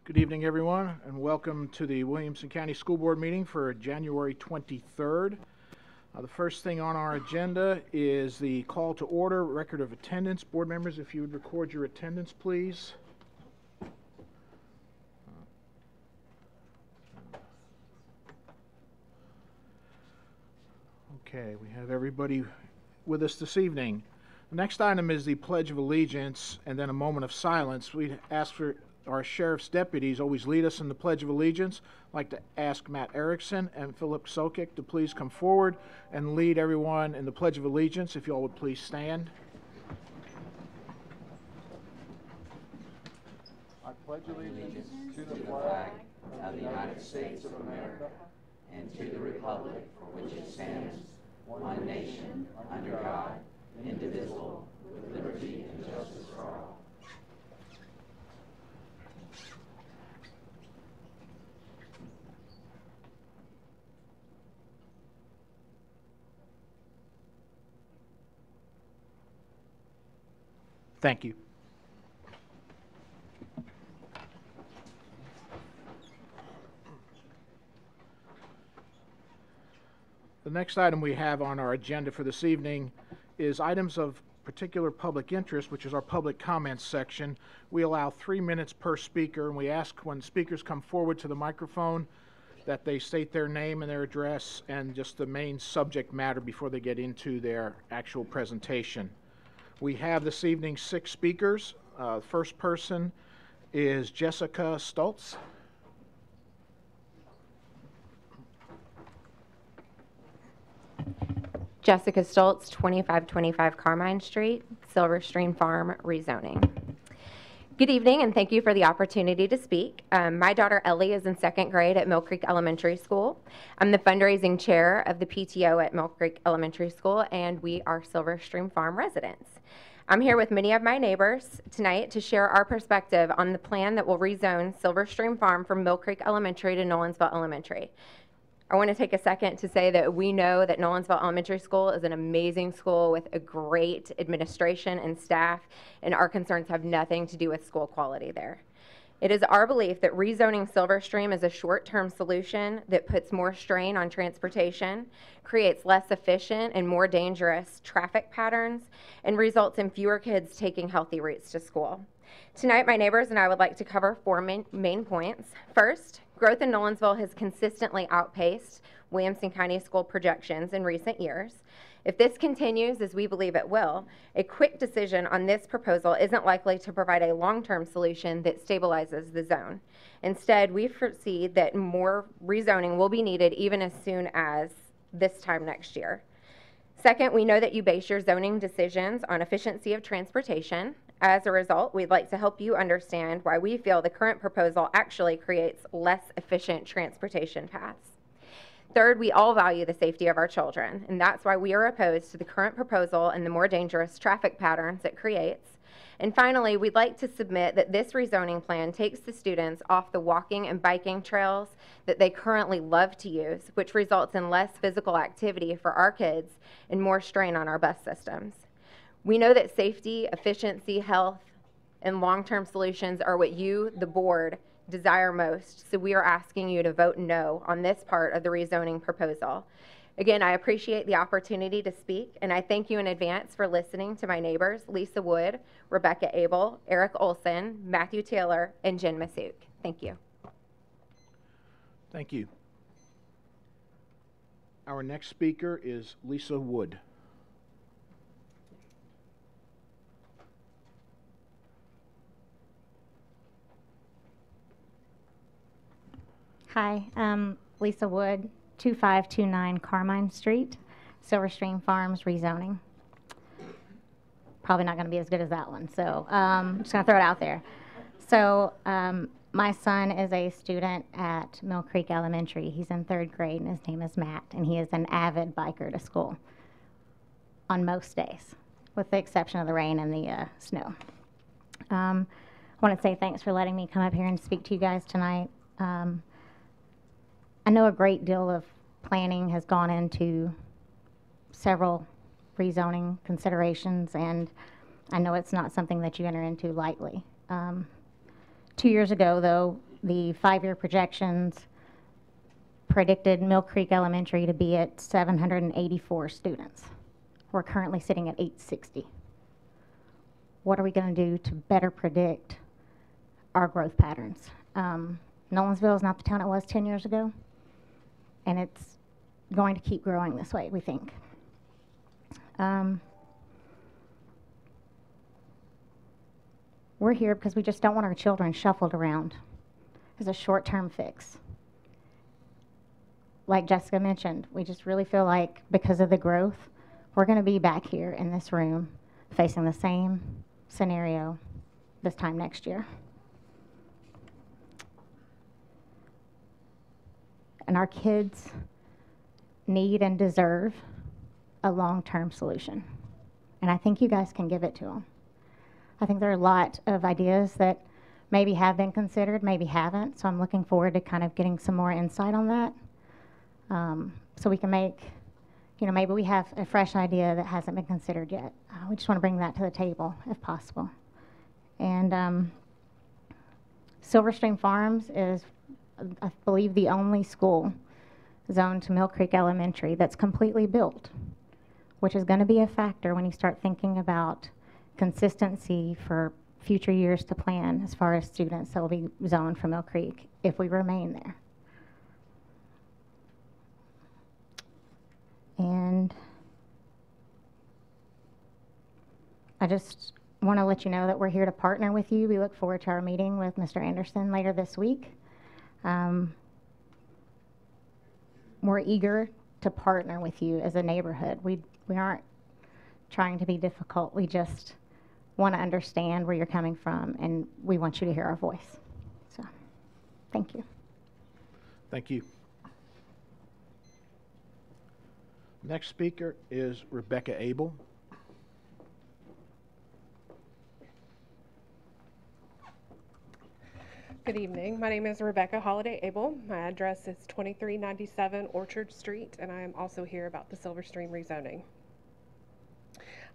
Good evening, everyone, and welcome to the Williamson County School Board meeting for January 23rd. The first thing on our agenda is the call to order, record of attendance. Board members, if you would record your attendance, please. Okay, we have everybody with us this evening. The next item is the Pledge of Allegiance and then a moment of silence. We ask for our sheriff's deputies always lead us in the Pledge of Allegiance. I'd like to ask Matt Erickson and Philip Sokic to please come forward and lead everyone in the Pledge of Allegiance. If you all would please stand. I pledge allegiance to the flag of the United States of America and to the republic for which it stands, one nation, under God, indivisible, with liberty and justice for all. Thank you. The next item we have on our agenda for this evening is items of particular public interest, which is our public comments section. We allow 3 minutes per speaker, and we ask when speakers come forward to the microphone that they state their name and their address and just the main subject matter before they get into their actual presentation. We have this evening 6 speakers. First person is Jessica Stoltz. Jessica Stoltz, 2525 Carmine Street, Silverstream Farm, rezoning. Good evening, and thank you for the opportunity to speak. My daughter Ellie is in 2nd grade at Mill Creek Elementary School. I'm the fundraising chair of the PTO at Mill Creek Elementary School, and we are Silverstream Farm residents. I'm here with many of my neighbors tonight to share our perspective on the plan that will rezone Silverstream Farm from Mill Creek Elementary to Nolensville Elementary. I want to take a second to say that we know that Nolensville Elementary School is an amazing school with a great administration and staff, and our concerns have nothing to do with school quality there. It is our belief that rezoning Silverstream is a short-term solution that puts more strain on transportation, creates less efficient and more dangerous traffic patterns, and results in fewer kids taking healthy routes to school. Tonight, my neighbors and I would like to cover 4 main points. First, growth in Nolensville has consistently outpaced Williamson County school projections in recent years. If this continues, as we believe it will, a quick decision on this proposal isn't likely to provide a long-term solution that stabilizes the zone. Instead, we foresee that more rezoning will be needed even as soon as this time next year. Second, we know that you base your zoning decisions on efficiency of transportation. As a result, we'd like to help you understand why we feel the current proposal actually creates less efficient transportation paths. Third, we all value the safety of our children, and that's why we are opposed to the current proposal and the more dangerous traffic patterns it creates. And finally, we'd like to submit that this rezoning plan takes the students off the walking and biking trails that they currently love to use, which results in less physical activity for our kids and more strain on our bus systems. We know that safety, efficiency, health, and long-term solutions are what you, the board, desire most, so we are asking you to vote no on this part of the rezoning proposal. Again, I appreciate the opportunity to speak, and I thank you in advance for listening to my neighbors, Lisa Wood, Rebecca Abel, Eric Olson, Matthew Taylor, and Jen Masuk. Thank you. Thank you. Our next speaker is Lisa Wood. Hi, Lisa Wood, 2529 Carmine Street, Silverstream Farms, rezoning. Probably not going to be as good as that one, so I'm just going to throw it out there. So my son is a student at Mill Creek Elementary. He's in 3rd grade, and his name is Matt, and he is an avid biker to school on most days, with the exception of the rain and the snow. I want to say thanks for letting me come up here and speak to you guys tonight. I know a great deal of planning has gone into several rezoning considerations, and I know it's not something that you enter into lightly. 2 years ago, though, the 5-year projections predicted Mill Creek Elementary to be at 784 students. We're currently sitting at 860. What are we going to do to better predict our growth patterns? Nolensville is not the town it was 10 years ago, and it's going to keep growing this way, we think. We're here because we just don't want our children shuffled around as a short-term fix. Like Jessica mentioned, we just really feel like because of the growth, we're going to be back here in this room facing the same scenario this time next year. And our kids need and deserve a long-term solution. And I think you guys can give it to them. I think there are a lot of ideas that maybe have been considered, maybe haven't. So I'm looking forward to kind of getting some more insight on that. So we can make, maybe we have a fresh idea that hasn't been considered yet. We just want to bring that to the table if possible. And Silverstream Farms is, I believe, the only school zoned to Mill Creek Elementary that's completely built, which is going to be a factor when you start thinking about consistency for future years to plan as far as students that will be zoned for Mill Creek if we remain there. And I just want to let you know that we're here to partner with you. We look forward to our meeting with Mr. Anderson later this week. We're eager to partner with you as a neighborhood. We aren't trying to be difficult. We just want to understand where you're coming from, and we want you to hear our voice. So, thank you. Thank you. Next speaker is Rebecca Abel. Good evening. My name is Rebecca Holiday Abel. My address is 2397 Orchard Street, and I am also here about the Silverstream rezoning.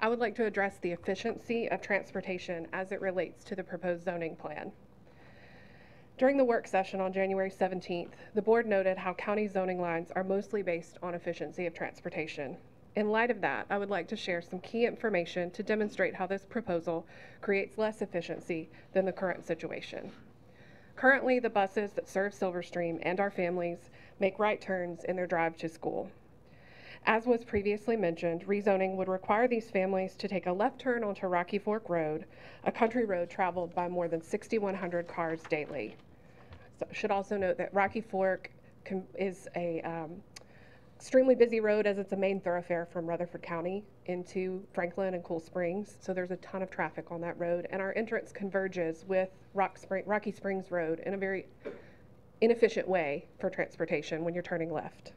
I would like to address the efficiency of transportation as it relates to the proposed zoning plan. During the work session on January 17th, the board noted how county zoning lines are mostly based on efficiency of transportation. In light of that, I would like to share some key information to demonstrate how this proposal creates less efficiency than the current situation. Currently, the buses that serve Silverstream and our families make right turns in their drive to school. As was previously mentioned, rezoning would require these families to take a left turn onto Rocky Fork Road, a country road traveled by more than 6,100 cars daily. So I should also note that Rocky Fork is a extremely busy road as it's a main thoroughfare from Rutherford County into Franklin and Cool Springs. So there's a ton of traffic on that road, and our entrance converges with Rocky Springs Road in a very inefficient way for transportation when you're turning left.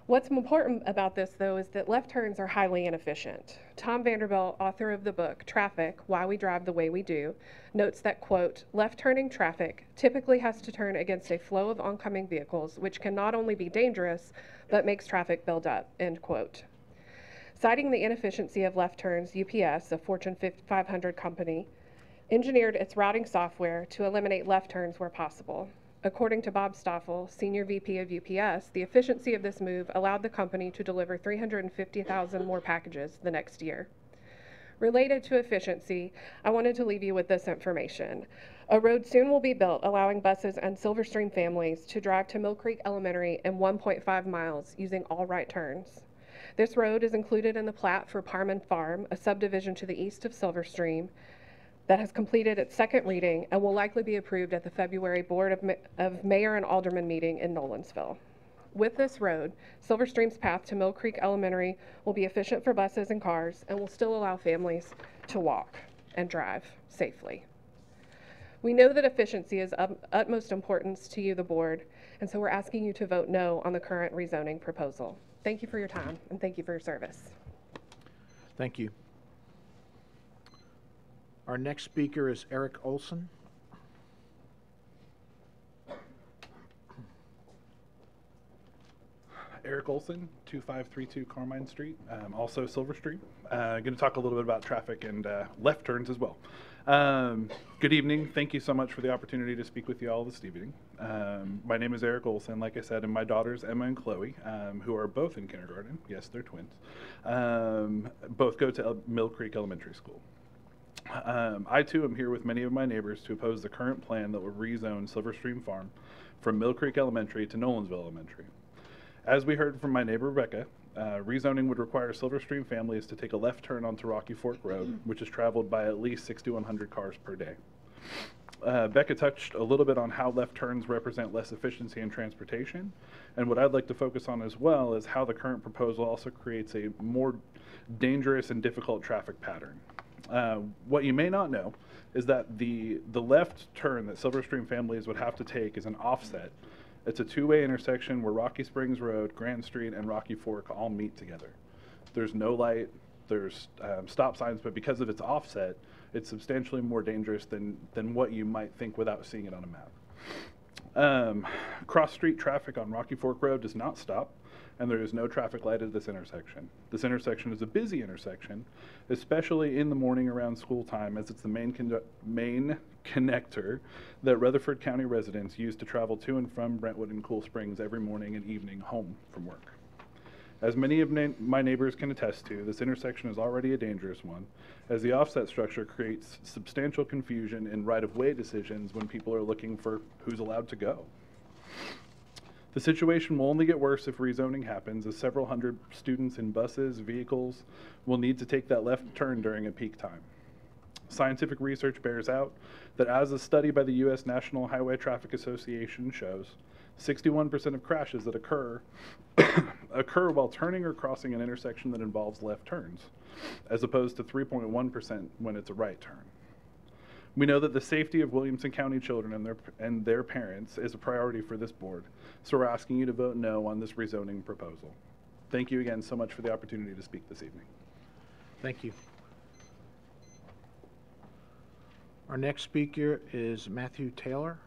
What's important about this, though, is that left turns are highly inefficient. Tom Vanderbilt, author of the book Traffic, Why We Drive the Way We Do, notes that, quote, left-turning traffic typically has to turn against a flow of oncoming vehicles, which can not only be dangerous, but makes traffic build up, end quote. Citing the inefficiency of left turns, UPS, a Fortune 500 company, engineered its routing software to eliminate left turns where possible. According to Bob Stoffel, Senior VP of UPS, the efficiency of this move allowed the company to deliver 350,000 more packages the next year. Related to efficiency, I wanted to leave you with this information. A road soon will be built allowing buses and Silverstream families to drive to Mill Creek Elementary in 1.5 miles using all right turns. This road is included in the plat for Parman Farm, a subdivision to the east of Silverstream, that has completed its second reading and will likely be approved at the February Board of Mayor and Alderman meeting in Nolensville. With this road, Silverstream's path to Mill Creek Elementary will be efficient for buses and cars and will still allow families to walk and drive safely. We know that efficiency is of utmost importance to you, the board, and so we're asking you to vote no on the current rezoning proposal. Thank you for your time and thank you for your service. Thank you. Our next speaker is Eric Olson. Eric Olson, 2532 Carmine Street, also Silverstream. Going to talk a little bit about traffic and left turns as well. Good evening. Thank you so much for the opportunity to speak with you all this evening. My name is Eric Olson, like I said, and my daughters Emma and Chloe, who are both in kindergarten. Yes, they're twins. Both go to Mill Creek Elementary School. I too am here with many of my neighbors to oppose the current plan that will rezone Silverstream Farm from Mill Creek Elementary to Nolensville Elementary. As we heard from my neighbor Rebecca, rezoning would require Silverstream families to take a left turn onto Rocky Fork Road, which is traveled by at least 6,100 cars per day. Becca touched a little bit on how left turns represent less efficiency in transportation, and what I'd like to focus on as well is how the current proposal also creates a more dangerous and difficult traffic pattern. What you may not know is that the left turn that Silverstream families would have to take is an offset. It's a two-way intersection where Rocky Springs Road, Grand Street, and Rocky Fork all meet together. There's no light, there's stop signs, but because of its offset, it's substantially more dangerous than what you might think without seeing it on a map. Cross-street traffic on Rocky Fork Road does not stop, and there is no traffic light at this intersection. This intersection is a busy intersection, especially in the morning around school time, as it's the main connector that Rutherford County residents use to travel to and from Brentwood and Cool Springs every morning and evening home from work. As many of my neighbors can attest to, this intersection is already a dangerous one, as the offset structure creates substantial confusion in right-of-way decisions when people are looking for who's allowed to go. The situation will only get worse if rezoning happens, as several hundred students in buses, vehicles will need to take that left turn during a peak time. Scientific research bears out that, as a study by the U.S. National Highway Traffic Association shows, 61% of crashes that occur while turning or crossing an intersection that involves left turns, as opposed to 3.1% when it's a right turn. We know that the safety of Williamson County children and their parents is a priority for this board, so we're asking you to vote no on this rezoning proposal. Thank you again so much for the opportunity to speak this evening. Thank you. Our next speaker is Matthew Taylor.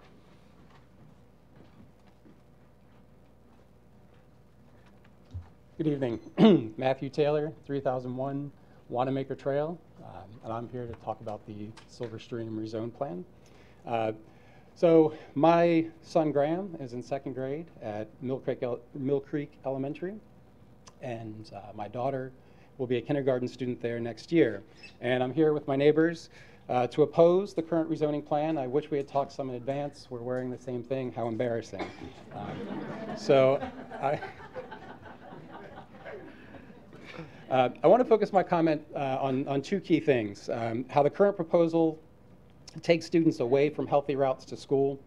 Good evening. Matthew Taylor, 3001 Wanamaker Trail, and I'm here to talk about the Silverstream rezone plan. So my son Graham is in second grade at Mill Creek Elementary, and my daughter will be a kindergarten student there next year. And I'm here with my neighbors to oppose the current rezoning plan. I wish we had talked some in advance. We're wearing the same thing. How embarrassing. I want to focus my comment on two key things. How the current proposal takes students away from healthy routes to school,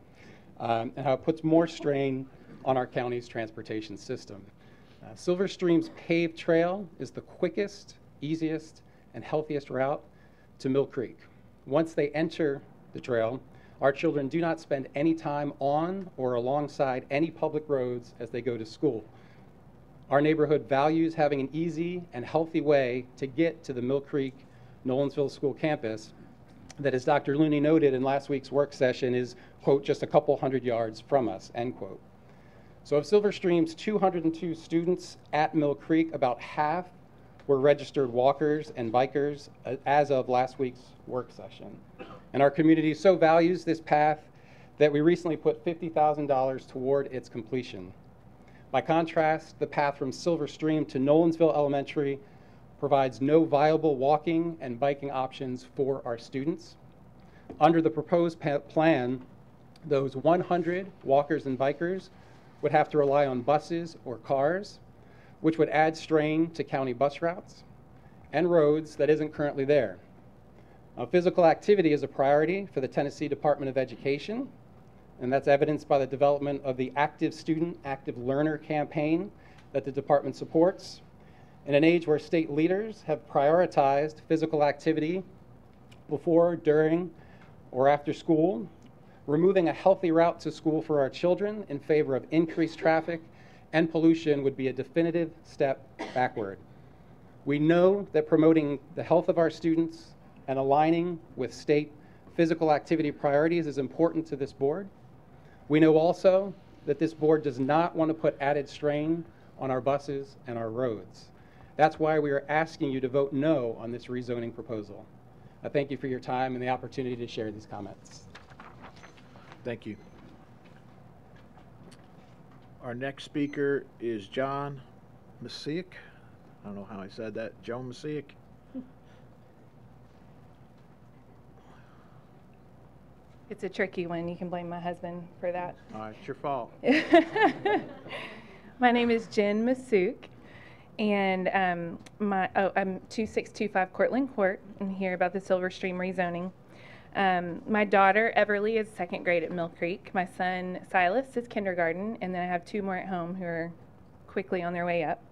and how it puts more strain on our county's transportation system. Silverstream's paved trail is the quickest, easiest, and healthiest route to Mill Creek. Once they enter the trail, our children do not spend any time on or alongside any public roads as they go to school. Our neighborhood values having an easy and healthy way to get to the Mill Creek Nolensville School campus that, as Dr. Looney noted in last week's work session, is, quote, just a couple hundred yards from us, end quote. So of Silverstream's 202 students at Mill Creek, about half were registered walkers and bikers as of last week's work session. And our community so values this path that we recently put $50,000 toward its completion. By contrast, the path from Silverstream to Nolensville Elementary provides no viable walking and biking options for our students. Under the proposed plan, those 100 walkers and bikers would have to rely on buses or cars, which would add strain to county bus routes and roads that isn't currently there. Now, physical activity is a priority for the Tennessee Department of Education, and that's evidenced by the development of the Active Student, Active Learner campaign that the department supports. In an age where state leaders have prioritized physical activity before, during, or after school, removing a healthy route to school for our children in favor of increased traffic and pollution would be a definitive step backward. We know that promoting the health of our students and aligning with state physical activity priorities is important to this board. We know also that this board does not want to put added strain on our buses and our roads. That's why we are asking you to vote no on this rezoning proposal. I thank you for your time and the opportunity to share these comments. Thank you. Our next speaker is John Masiak. I don't know how I said that. Joe Masiak. It's a tricky one. You can blame my husband for that. All right, it's your fault. My name is Jen Masuk, and I'm 2625 Cortland Court. I'm here about the Silverstream rezoning. My daughter, Everly, is second grade at Mill Creek. My son, Silas, is kindergarten, and then I have two more at home who are quickly on their way up.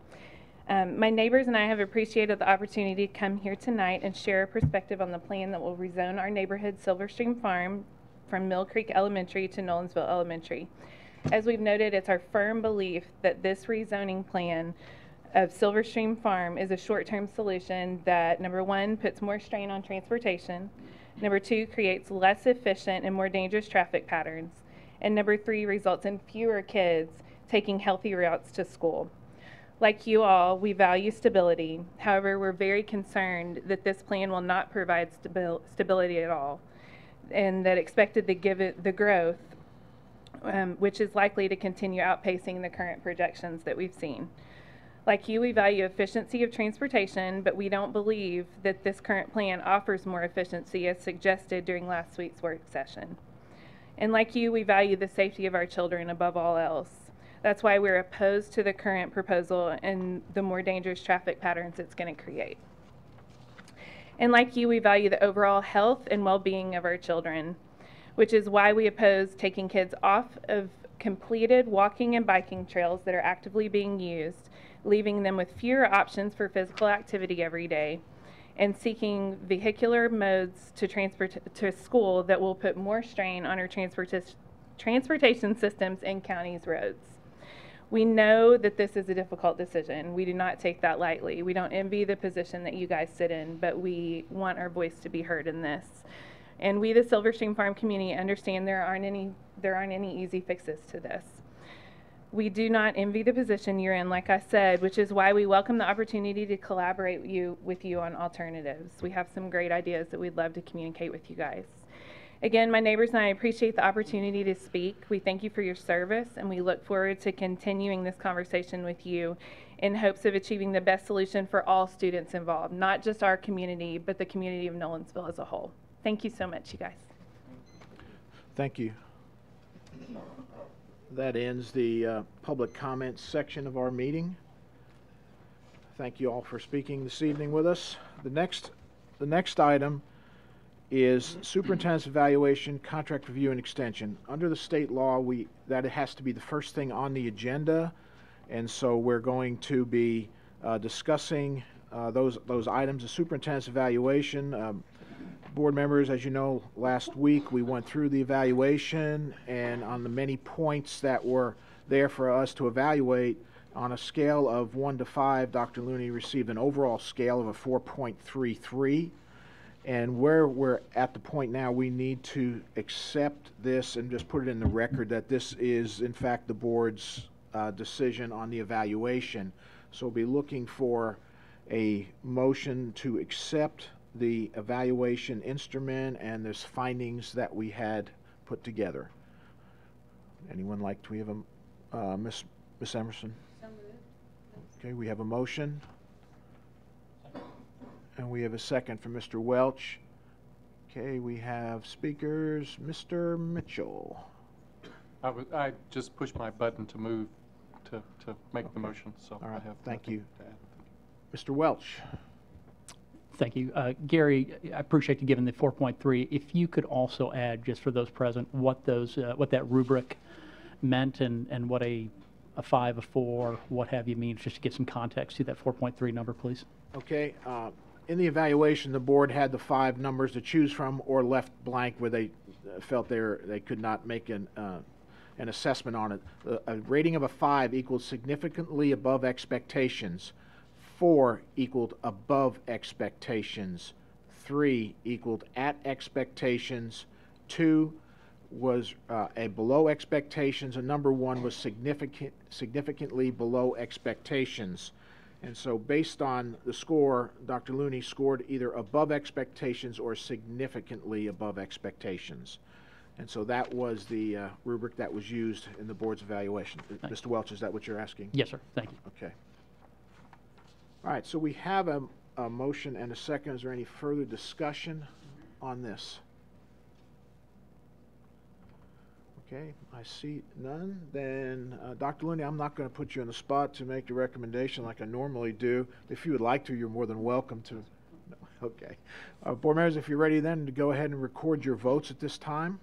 My neighbors and I have appreciated the opportunity to come here tonight and share a perspective on the plan that will rezone our neighborhood Silverstream Farm from Mill Creek Elementary to Nolensville Elementary. As we've noted, it's our firm belief that this rezoning plan of Silverstream Farm is a short-term solution that, number one, puts more strain on transportation, number two, creates less efficient and more dangerous traffic patterns, and number three, results in fewer kids taking healthy routes to school. Like you all, we value stability. However, we're very concerned that this plan will not provide stability at all, and that expected to give it the growth, which is likely to continue outpacing the current projections that we've seen. Like you, we value efficiency of transportation, but we don't believe that this current plan offers more efficiency as suggested during last week's work session. And like you, we value the safety of our children above all else. That's why we're opposed to the current proposal and the more dangerous traffic patterns it's going to create. And like you, we value the overall health and well-being of our children, which is why we oppose taking kids off of completed walking and biking trails that are actively being used, leaving them with fewer options for physical activity every day, and seeking vehicular modes to transport to school that will put more strain on our transportation systems and county's roads. We know that this is a difficult decision. We do not take that lightly. We don't envy the position that you guys sit in, but we want our voice to be heard in this. And we, the Silverstream Farm community, understand there aren't any easy fixes to this. We do not envy the position you're in, like I said, which is why we welcome the opportunity to collaborate with you on alternatives. We have some great ideas that we'd love to communicate with you guys. Again, my neighbors and I appreciate the opportunity to speak. We thank you for your service, and we look forward to continuing this conversation with you in hopes of achieving the best solution for all students involved, not just our community, but the community of Nolensville as a whole. Thank you so much, you guys. Thank you. That ends the public comments section of our meeting. Thank you all for speaking this evening with us. The next item is Superintendent's Evaluation, Contract Review, and Extension. Under the state law, that has to be the first thing on the agenda, and so we're going to be discussing those items. The Superintendent's Evaluation. Board members, as you know, last week we went through the evaluation, and on the many points that were there for us to evaluate, on a scale of 1 to 5, Dr. Looney received an overall scale of a 4.33. And where we're at the point now, we need to accept this and just put it in the record that this is, in fact, the board's decision on the evaluation. So we'll be looking for a motion to accept the evaluation instrument and there's findings that we had put together. Anyone like to have a Miss Emerson? So moved. Okay, we have a motion. And we have a second from Mr. Welch. Okay, we have speakers. Mr. Mitchell. I just pushed my button to move to make the motion, so all right, I have thank you. to add. Mr. Welch. Thank you. Gary, I appreciate you giving the 4.3. If you could also add, just for those present, what that rubric meant and what a 5, a 4, what have you means, just to give some context to that 4.3 number, please. Okay. In the evaluation, the board had the 5 numbers to choose from or left blank where they felt they could not make an assessment on it. A rating of a 5 equals significantly above expectations. 4 equaled above expectations. 3 equaled at expectations. 2 was a below expectations, and number 1 was significantly below expectations. And so based on the score, Dr. Looney scored either above expectations or significantly above expectations. And so that was the rubric that was used in the board's evaluation. Mr. Welch, is that what you're asking? Yes, sir. Thank you. Okay. All right, so we have a motion and a second. Is there any further discussion on this? Okay, I see none. Then, Dr. Lindy, I'm not going to put you on the spot to make the recommendation like I normally do. If you would like to, you're more than welcome to. No. Okay. Board members, if you're ready then to go ahead and record your votes at this time.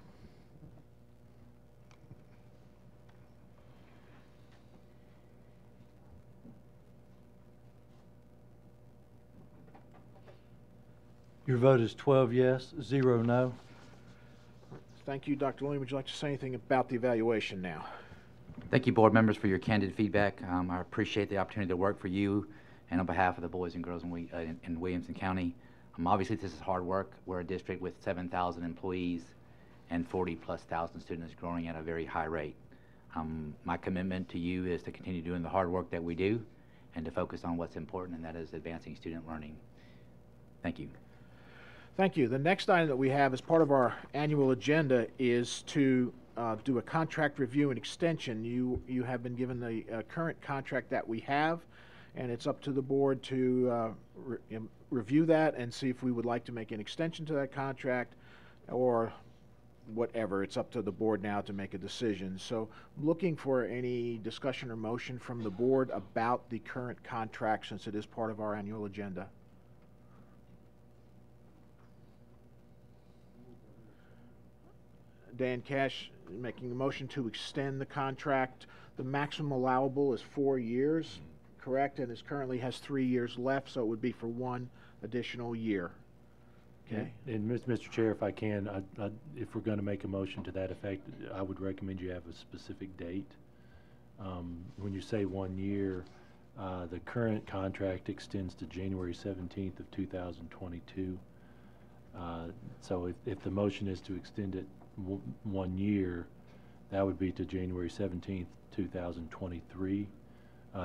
Your vote is 12 yes, 0 no. Thank you, Dr. Looney. Would you like to say anything about the evaluation now? Thank you, board members, for your candid feedback. I appreciate the opportunity to work for you and on behalf of the boys and girls in Williamson County. Obviously, this is hard work. We're a district with 7,000 employees and 40+ thousand students growing at a very high rate. My commitment to you is to continue doing the hard work that we do and to focus on what's important, and that is advancing student learning. Thank you. Thank you. The next item that we have as part of our annual agenda is to do a contract review and extension. You have been given the current contract that we have, and it's up to the board to review that and see if we would like to make an extension to that contract or whatever. It's up to the board now to make a decision. So I'm looking for any discussion or motion from the board about the current contract since it is part of our annual agenda. Dan Cash making the motion to extend the contract. The maximum allowable is 4 years, correct? And it currently has 3 years left, so it would be for 1 additional year. Okay. And Mr. Chair, if I can, if we're going to make a motion to that effect, I would recommend you have a specific date. When you say 1 year, the current contract extends to January 17th of 2022. So if the motion is to extend it 1 year, that would be to January 17th, 2023.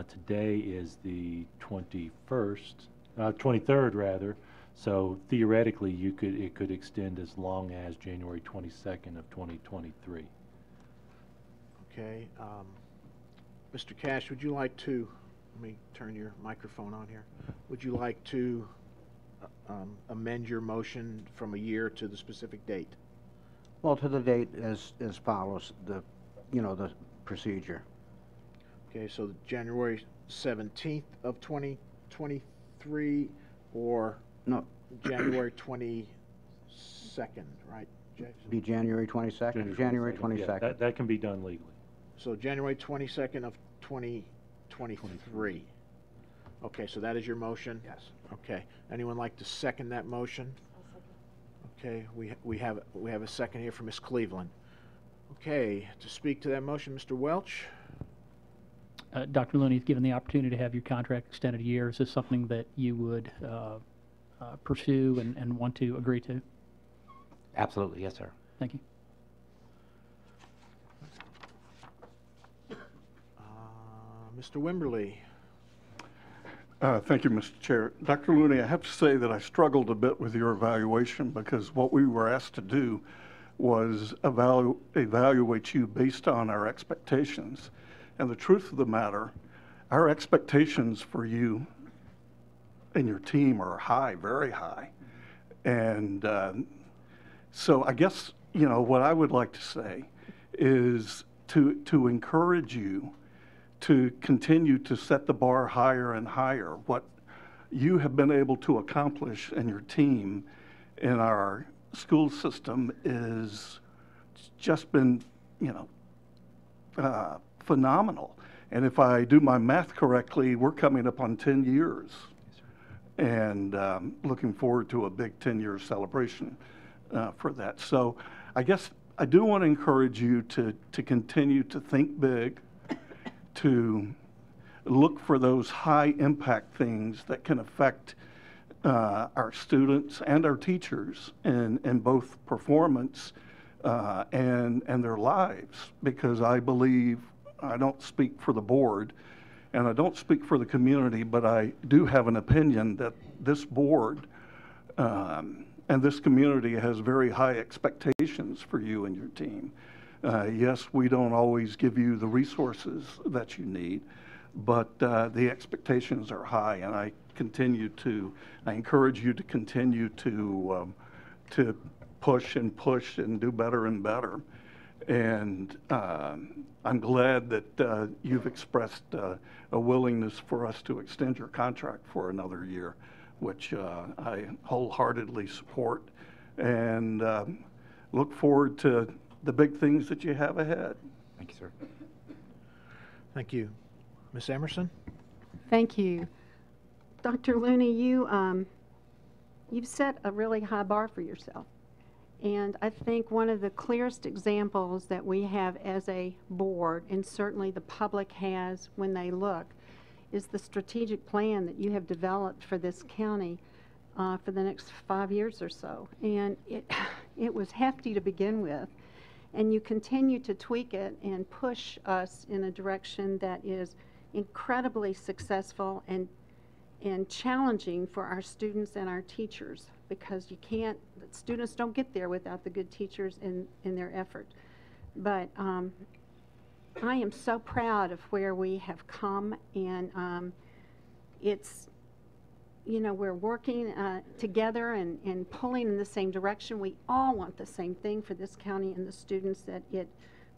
Today is the 23rd rather. So theoretically, it could extend as long as January 22nd of 2023. Okay. Mr. Cash, would you like to, let me turn your microphone on here. Would you like to amend your motion from a year to the specific date? Well, to the date as follows, the procedure. Okay, so January 17th of 2023 or no, January 22nd, right, Jason? Be January 22nd. January 22nd. Yeah, that can be done legally. So January 22nd of 2023. Okay, so that is your motion? Yes. Okay. Anyone like to second that motion? Okay, we have a second here from Ms. Cleveland. Okay, to speak to that motion, Mr. Welch. Dr. Looney, given the opportunity to have your contract extended a year, is this something that you would pursue and want to agree to? Absolutely, yes, sir. Thank you. Mr. Wimberly. Thank you, Mr. Chair. Dr. Looney, I have to say that I struggled a bit with your evaluation because what we were asked to do was evaluate you based on our expectations. And the truth of the matter, our expectations for you and your team are high, very high. And so I guess, what I would like to say is to encourage you to continue to set the bar higher and higher. What you have been able to accomplish and your team in our school system is just been, phenomenal. And if I do my math correctly, we're coming up on 10 years. And looking forward to a big 10-year celebration for that. So I guess I do want to encourage you to continue to think big, to look for those high impact things that can affect our students and our teachers in both performance and their lives, because I believe, I don't speak for the board, and I don't speak for the community, but I do have an opinion that this board and this community has very high expectations for you and your team. Yes, we don't always give you the resources that you need, but the expectations are high, and I encourage you to continue to push and do better and better. And I'm glad that you've expressed a willingness for us to extend your contract for another year, which I wholeheartedly support, and look forward to the big things that you have ahead. Thank you, sir. Thank you. Ms. Emerson? Thank you. Dr. Looney, you've set a really high bar for yourself. And I think one of the clearest examples that we have as a board, and certainly the public has when they look, is the strategic plan that you have developed for this county for the next 5 years or so. And it was hefty to begin with. And you continue to tweak it and push us in a direction that is incredibly successful and challenging for our students and our teachers, because students don't get there without the good teachers in their effort. But I am so proud of where we have come, and it's, we're working together and pulling in the same direction. We all want the same thing for this county and the students that it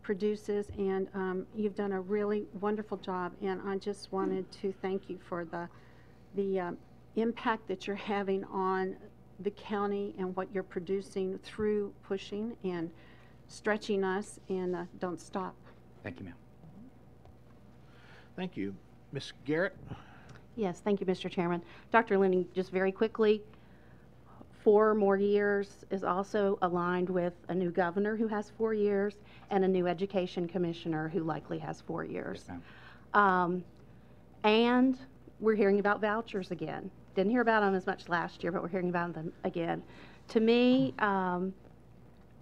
produces, and you've done a really wonderful job, and I just wanted to thank you for the impact that you're having on the county and what you're producing through pushing and stretching us, and don't stop. Thank you, ma'am. Thank you. Ms. Garrett? Yes, thank you, Mr. Chairman. Dr. Lindy, just very quickly, 4 more years is also aligned with a new governor who has 4 years and a new education commissioner who likely has 4 years. Yes, and we're hearing about vouchers again. Didn't hear about them as much last year, but we're hearing about them again. To me,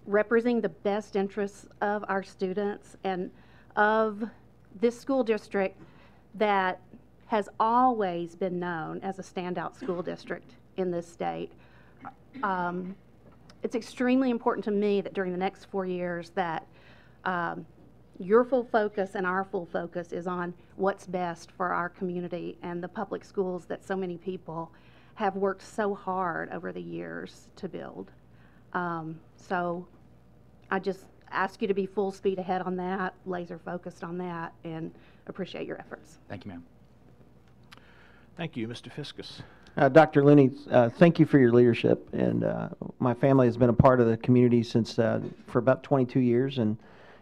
representing the best interests of our students and of this school district that has always been known as a standout school district in this state. It's extremely important to me that during the next 4 years that your full focus and our full focus is on what's best for our community and the public schools that so many people have worked so hard over the years to build. So I just ask you to be full speed ahead on that, laser focused on that, and appreciate your efforts. Thank you, ma'am. Thank you. Mr. Fiskus? Dr. Looney, thank you for your leadership. And my family has been a part of the community since for about 22 years.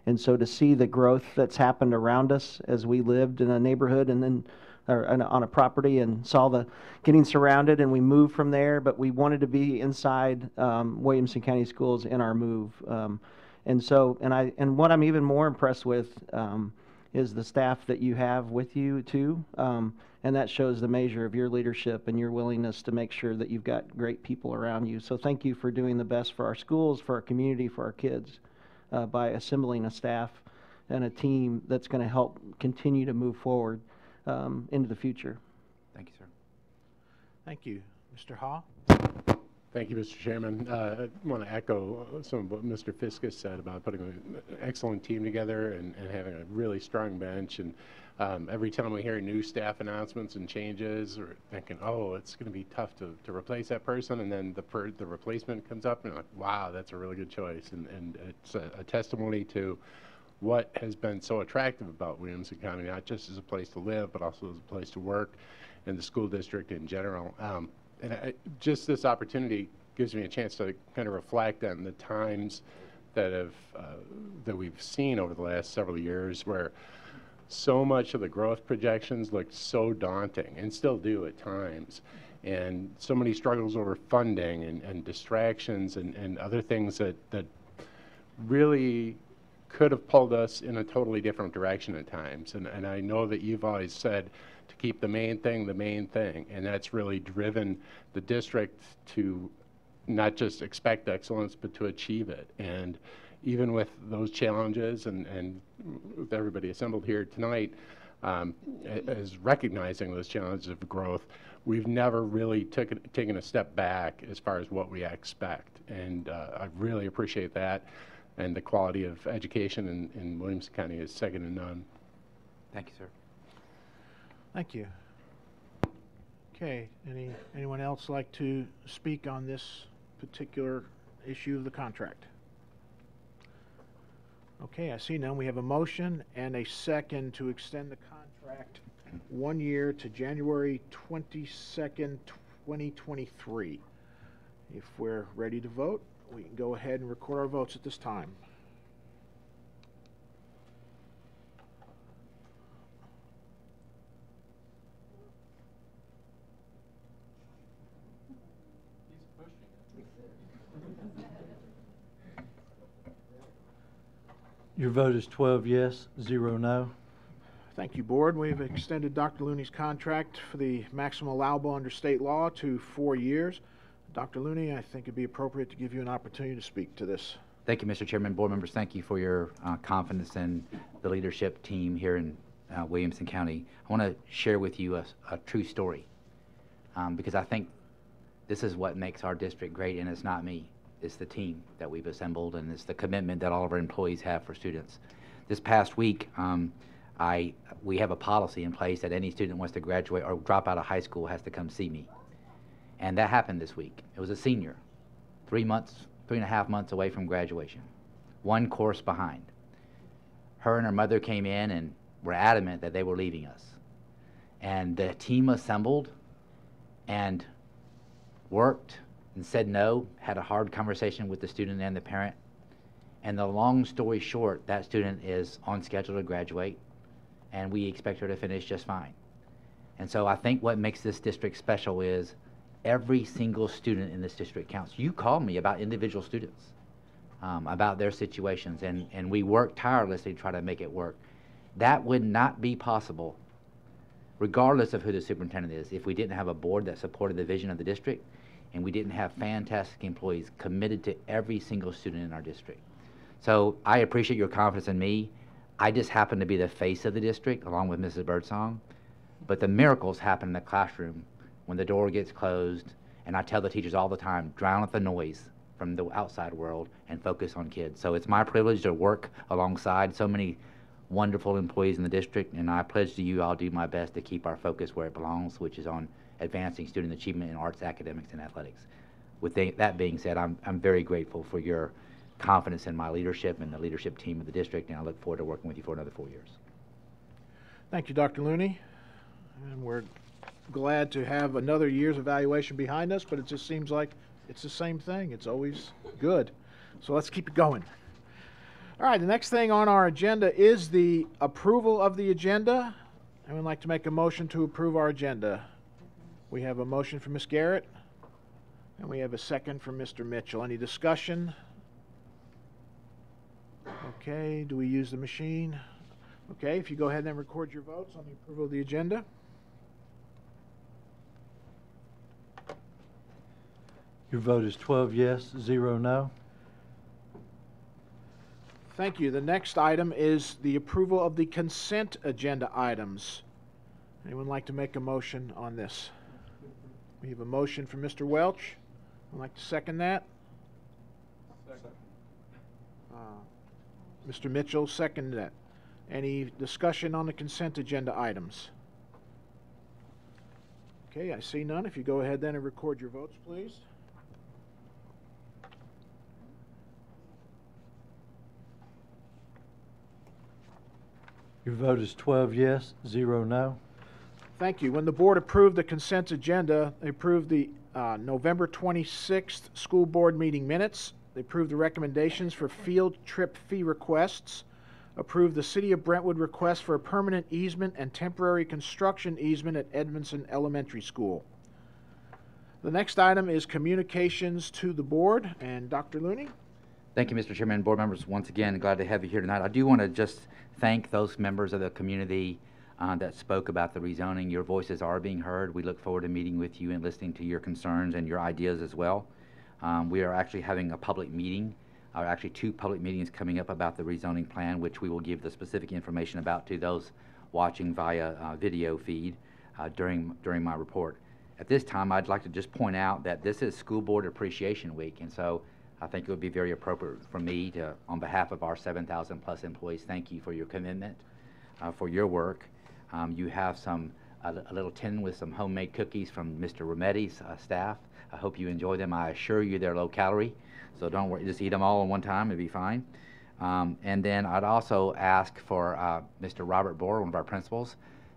And so to see the growth that's happened around us as we lived in a neighborhood and then on a property and saw the getting surrounded, and we moved from there, but we wanted to be inside Williamson County Schools in our move. And what I'm even more impressed with is the staff that you have with you too. And that shows the measure of your leadership and your willingness to make sure that you've got great people around you. So thank you for doing the best for our schools, for our community, for our kids, by assembling a staff and a team that's going to help continue to move forward into the future. Thank you, sir. Thank you. Mr. Haw? Thank you, Mr. Chairman. I want to echo some of what Mr. Fiskus said about putting an excellent team together and having a really strong bench. And every time we hear new staff announcements and changes, we're thinking, oh, it's going to be tough to replace that person. And then the replacement comes up, and you're like, wow, that's a really good choice. And it's a testimony to what has been so attractive about Williamson County, not just as a place to live, but also as a place to work, and the school district in general. And just this opportunity gives me a chance to kind of reflect on the times that we've seen over the last several years, where so much of the growth projections looked so daunting, and still do at times, and so many struggles over funding and distractions and other things that really could have pulled us in a totally different direction at times. And I know that you've always said to keep the main thing, and that's really driven the district to not just expect excellence, but to achieve it. And even with those challenges and with everybody assembled here tonight, as recognizing those challenges of growth, we've never really taken a step back as far as what we expect. And I really appreciate that. And the quality of education in Williamson County is second to none. Thank you, sir. Thank you. Okay, anyone else like to speak on this particular issue of the contract? Okay, I see none. We have a motion and a second to extend the contract 1 year to January 22nd, 2023. If we're ready to vote, we can go ahead and record our votes at this time. Your vote is 12 yes, 0 no. Thank you, Board. We've extended Dr. Looney's contract for the maximum allowable under state law to 4 years. Dr. Looney, I think it'd be appropriate to give you an opportunity to speak to this. Thank you, Mr. Chairman. Board members, thank you for your confidence in the leadership team here in Williamson County. I want to share with you a true story because I think this is what makes our district great, and it's not me. It's the team that we've assembled, and it's the commitment that all of our employees have for students. This past week, we have a policy in place that any student who wants to graduate or drop out of high school has to come see me. And that happened this week. It was a senior, 3.5 months away from graduation, 1 course behind. Her and her mother came in and were adamant that they were leaving us. And the team assembled and worked and said no, had a hard conversation with the student and the parent. And the long story short, that student is on schedule to graduate, and we expect her to finish just fine. And so I think what makes this district special is every single student in this district counts. You call me about individual students, about their situations, and we work tirelessly to try to make it work. That would not be possible, regardless of who the superintendent is, if we didn't have a board that supported the vision of the district, and we didn't have fantastic employees committed to every single student in our district. So I appreciate your confidence in me. I just happen to be the face of the district, along with Mrs. Birdsong, but the miracles happen in the classroom when the door gets closed, and I tell the teachers all the time, drown out the noise from the outside world and focus on kids. So it's my privilege to work alongside so many wonderful employees in the district, and I pledge to you I'll do my best to keep our focus where it belongs, which is on advancing student achievement in arts, academics, and athletics. With that being said, I'm very grateful for your confidence in my leadership and the leadership team of the district, and I look forward to working with you for another 4 years. Thank you, Dr. Looney. And we're glad to have another year's evaluation behind us, but it just seems like it's the same thing. It's always good. So let's keep it going. All right, the next thing on our agenda is the approval of the agenda. I would like to make a motion to approve our agenda. We have a motion from Ms. Garrett, and we have a second from Mr. Mitchell. Any discussion? Okay, do we use the machine? Okay, if you go ahead and record your votes on the approval of the agenda. Your vote is 12 yes, 0 no. Thank you. The next item is the approval of the consent agenda items. Anyone like to make a motion on this? We have a motion from Mr. Welch. I'd like to second that. Second. Mr. Mitchell, second that. Any discussion on the consent agenda items? Okay, I see none. If you go ahead then and record your votes, please. Your vote is 12 yes, 0 no. Thank you. When the board approved the consent agenda, they approved the November 26th school board meeting minutes. They approved the recommendations for field trip fee requests, approved the City of Brentwood request for a permanent easement and temporary construction easement at Edmondson Elementary School. The next item is communications to the board, and Dr. Looney. Thank you, Mr. Chairman. Board members, once again, glad to have you here tonight. I do want to just thank those members of the community that spoke about the rezoning. Your voices are being heard. We look forward to meeting with you and listening to your concerns and your ideas as well. We are actually having a public meeting are actually 2 public meetings coming up about the rezoning plan, which we will give the specific information about to those watching via video feed during my report. At this time, I'd like to just point out that this is School Board Appreciation Week, and so I think it would be very appropriate for me to, on behalf of our 7,000 plus employees, thank you for your commitment, for your work. You have a little tin with some homemade cookies from Mr. Rometti's staff. I hope you enjoy them. I assure you they're low calorie, so don't worry, just eat them all in one time, it'll be fine. And then I'd also ask for Mr. Robert Bohr, one of our principals,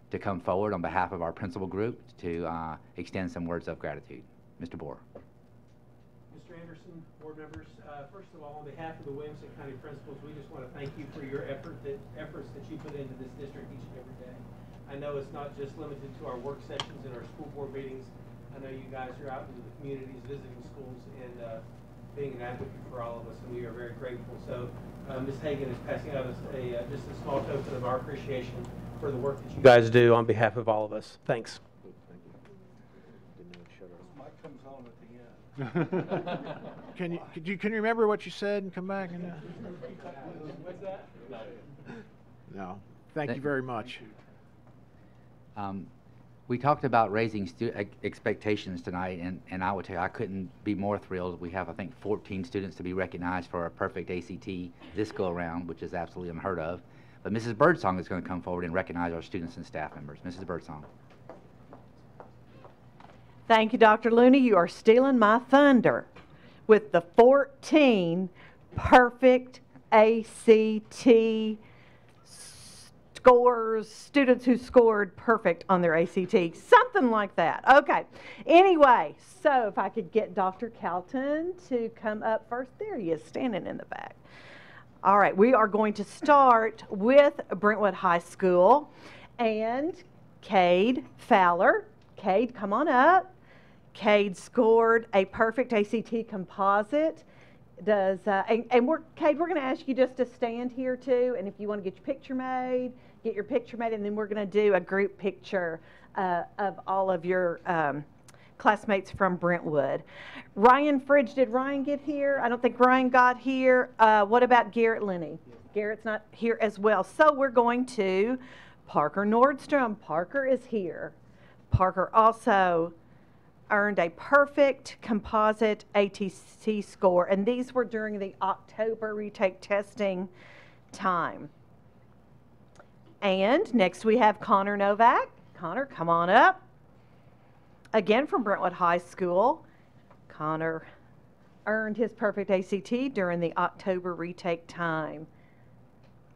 to come forward on behalf of our principal group to extend some words of gratitude. Mr. Bohr. Mr. Anderson, board members, first of all, on behalf of the Williamson County principals, we just want to thank you for your efforts that you put into this district each and every day. I know it's not just limited to our work sessions and our school board meetings. I know you guys are out into the communities, visiting schools, and being an advocate for all of us, and we are very grateful. So Ms. Hagan is passing out just a small token of our appreciation for the work that you guys do on behalf of all of us. Thanks. Can you remember what you said and come back? And, What's that? no. Thank you very much. We talked about raising expectations tonight, and I would tell you I couldn't be more thrilled. We have, I think, 14 students to be recognized for a perfect ACT this go around, which is absolutely unheard of. But Mrs. Birdsong is going to come forward and recognize our students and staff members. Mrs. Birdsong. Thank you, Dr. Looney. You are stealing my thunder with the 14 perfect ACT scores, students who scored perfect on their ACT, something like that. Okay, anyway, so if I could get Dr. Calton to come up first. There he is, standing in the back. All right, we are going to start with Brentwood High School and Cade Fowler. Cade, come on up. Cade scored a perfect ACT composite. Cade, we're going to ask you just to stand here too, and if you want to get your picture made, and then we're going to do a group picture of all of your classmates from Brentwood. Ryan Fridge, did Ryan get here? I don't think Ryan got here. What about Garrett Linney? Garrett's not here as well. So we're going to Parker Nordstrom. Parker is here. Parker also earned a perfect composite ATC score, and these were during the October retake testing time. And next we have Connor Novak. Connor, come on up. Again from Brentwood High School. Connor earned his perfect ACT during the October retake time.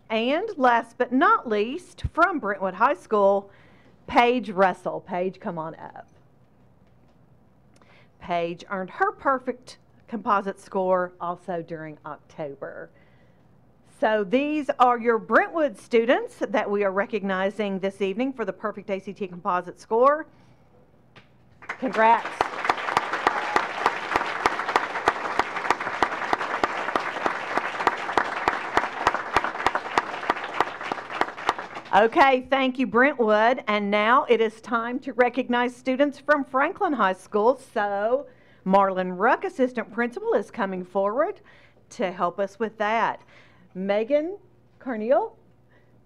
And last but not least, from Brentwood High School, Paige Russell. Paige, come on up. Paige earned her perfect composite score also during October. So these are your Brentwood students that we are recognizing this evening for the perfect ACT composite score. Congrats. Okay, thank you, Brentwood. And now it is time to recognize students from Franklin High School. So Marlon Ruck, assistant principal, is coming forward to help us with that. Megan Carneal,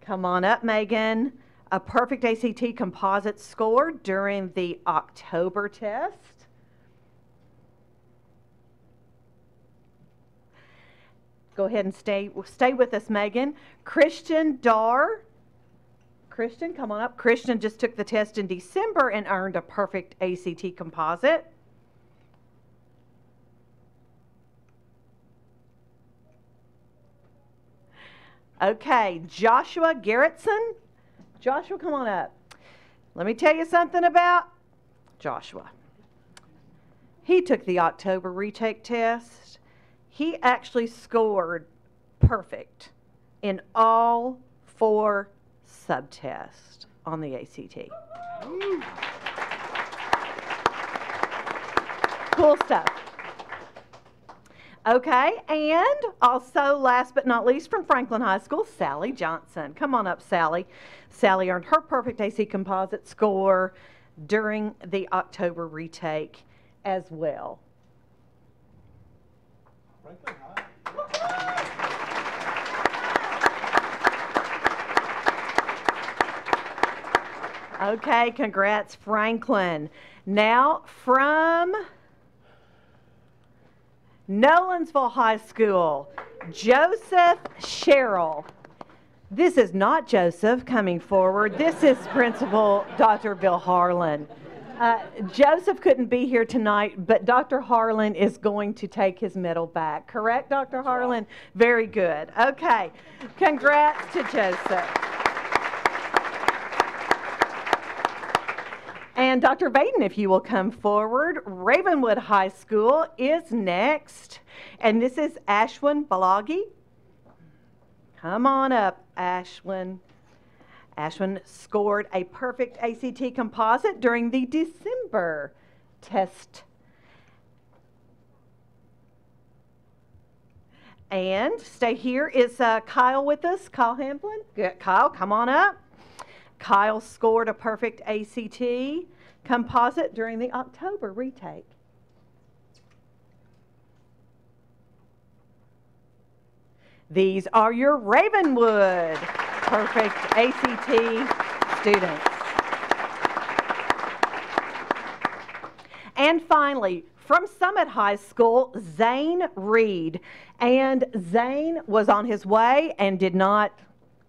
come on up, Megan. A perfect ACT composite score during the October test. Go ahead and stay with us, Megan. Christian Dar. Christian, come on up. Christian just took the test in December and earned a perfect ACT composite. Okay, Joshua Garrettson. Joshua, come on up. Let me tell you something about Joshua. He took the October retake test. He actually scored perfect in all 4 subtests on the ACT. Cool stuff. Okay, and also last but not least from Franklin High School, Sally Johnson. Come on up, Sally. Sally earned her perfect AC composite score during the October retake as well. Franklin High. Okay, congrats, Franklin. Now from Nolensville High School, Joseph Sherrill. This is not Joseph coming forward. This is Principal Dr. Bill Harlan. Joseph couldn't be here tonight, but Dr. Harlan is going to take his medal back. Correct, Dr. Harlan? Very good. Okay, congrats to Joseph. And Dr. Vaden, if you will come forward. Ravenwood High School is next. And this is Ashwin Balagi. Come on up, Ashwin. Ashwin scored a perfect ACT composite during the December test. And stay here. Is Kyle with us? Kyle Hamblin? Good. Kyle, come on up. Kyle scored a perfect ACT composite during the October retake. These are your Ravenwood perfect ACT students. And finally, from Summit High School, Zane Reed. And Zane was on his way and did not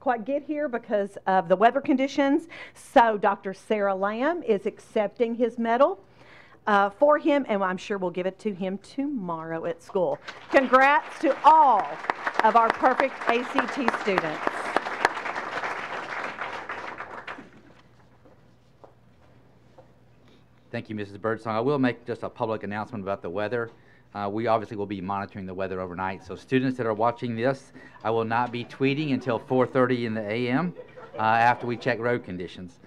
quite get here because of the weather conditions. So Dr. Sarah Lamb is accepting his medal for him, and I'm sure we'll give it to him tomorrow at school. Congrats to all of our perfect ACT students. Thank you, Mrs. Birdsong. I will make just a public announcement about the weather. We obviously will be monitoring the weather overnight. So students that are watching this, I will not be tweeting until 4:30 in the a.m. After we check road conditions.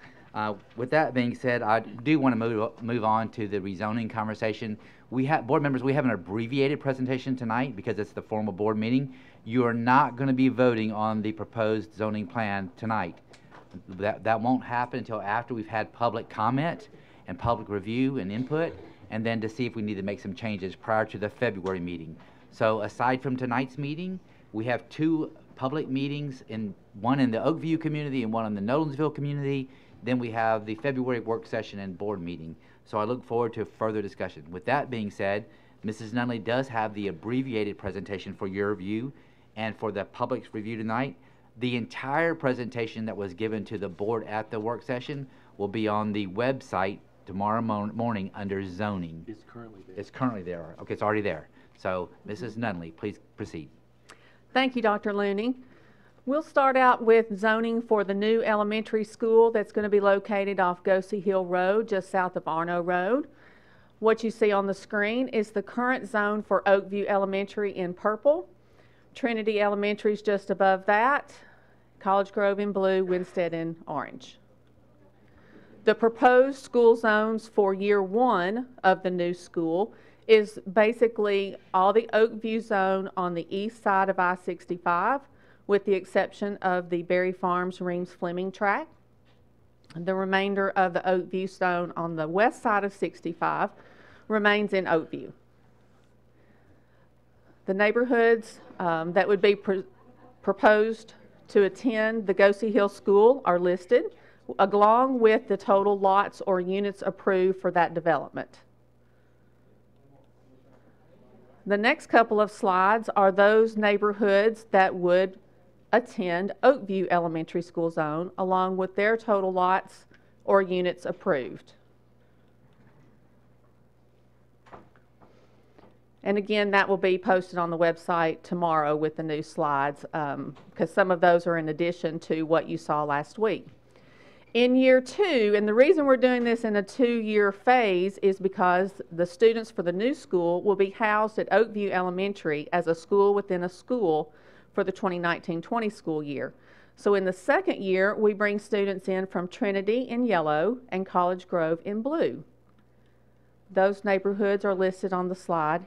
With that being said, I do want to move on to the rezoning conversation. We have, board members, we have an abbreviated presentation tonight because it's the formal board meeting. You are not going to be voting on the proposed zoning plan tonight. That won't happen until after we've had public comment and public review and input, and then to see if we need to make some changes prior to the February meeting. So aside from tonight's meeting, we have two public meetings, one in the Oakview community and one in the Nolensville community. Then we have the February work session and board meeting. So I look forward to further discussion. With that being said, Mrs. Nunley does have the abbreviated presentation for your review and for the public's review tonight. The entire presentation that was given to the board at the work session will be on the website tomorrow morning under zoning. It's currently there. It's currently there. Okay, it's already there. So, Mrs. Nunley, please proceed. Thank you, Dr. Looney. We'll start out with zoning for the new elementary school that's going to be located off Gosey Hill Road, just south of Arno Road. What you see on the screen is the current zone for Oakview Elementary in purple. Trinity Elementary is just above that. College Grove in blue, Winstead in orange. The proposed school zones for year one of the new school is basically all the Oakview zone on the east side of I-65, with the exception of the Berry Farms Reams Fleming track. The remainder of the Oakview zone on the west side of 65 remains in Oakview. The neighborhoods that would be proposed to attend the Gosey Hill School are listed, along with the total lots or units approved for that development. The next couple of slides are those neighborhoods that would attend Oakview Elementary School Zone, along with their total lots or units approved. And again, that will be posted on the website tomorrow with the new slides, because some of those are in addition to what you saw last week. In year two, and the reason we're doing this in a 2-year phase is because the students for the new school will be housed at Oakview Elementary as a school within a school for the 2019-20 school year. So in the second year, we bring students in from Trinity in yellow and College Grove in blue. Those neighborhoods are listed on the slide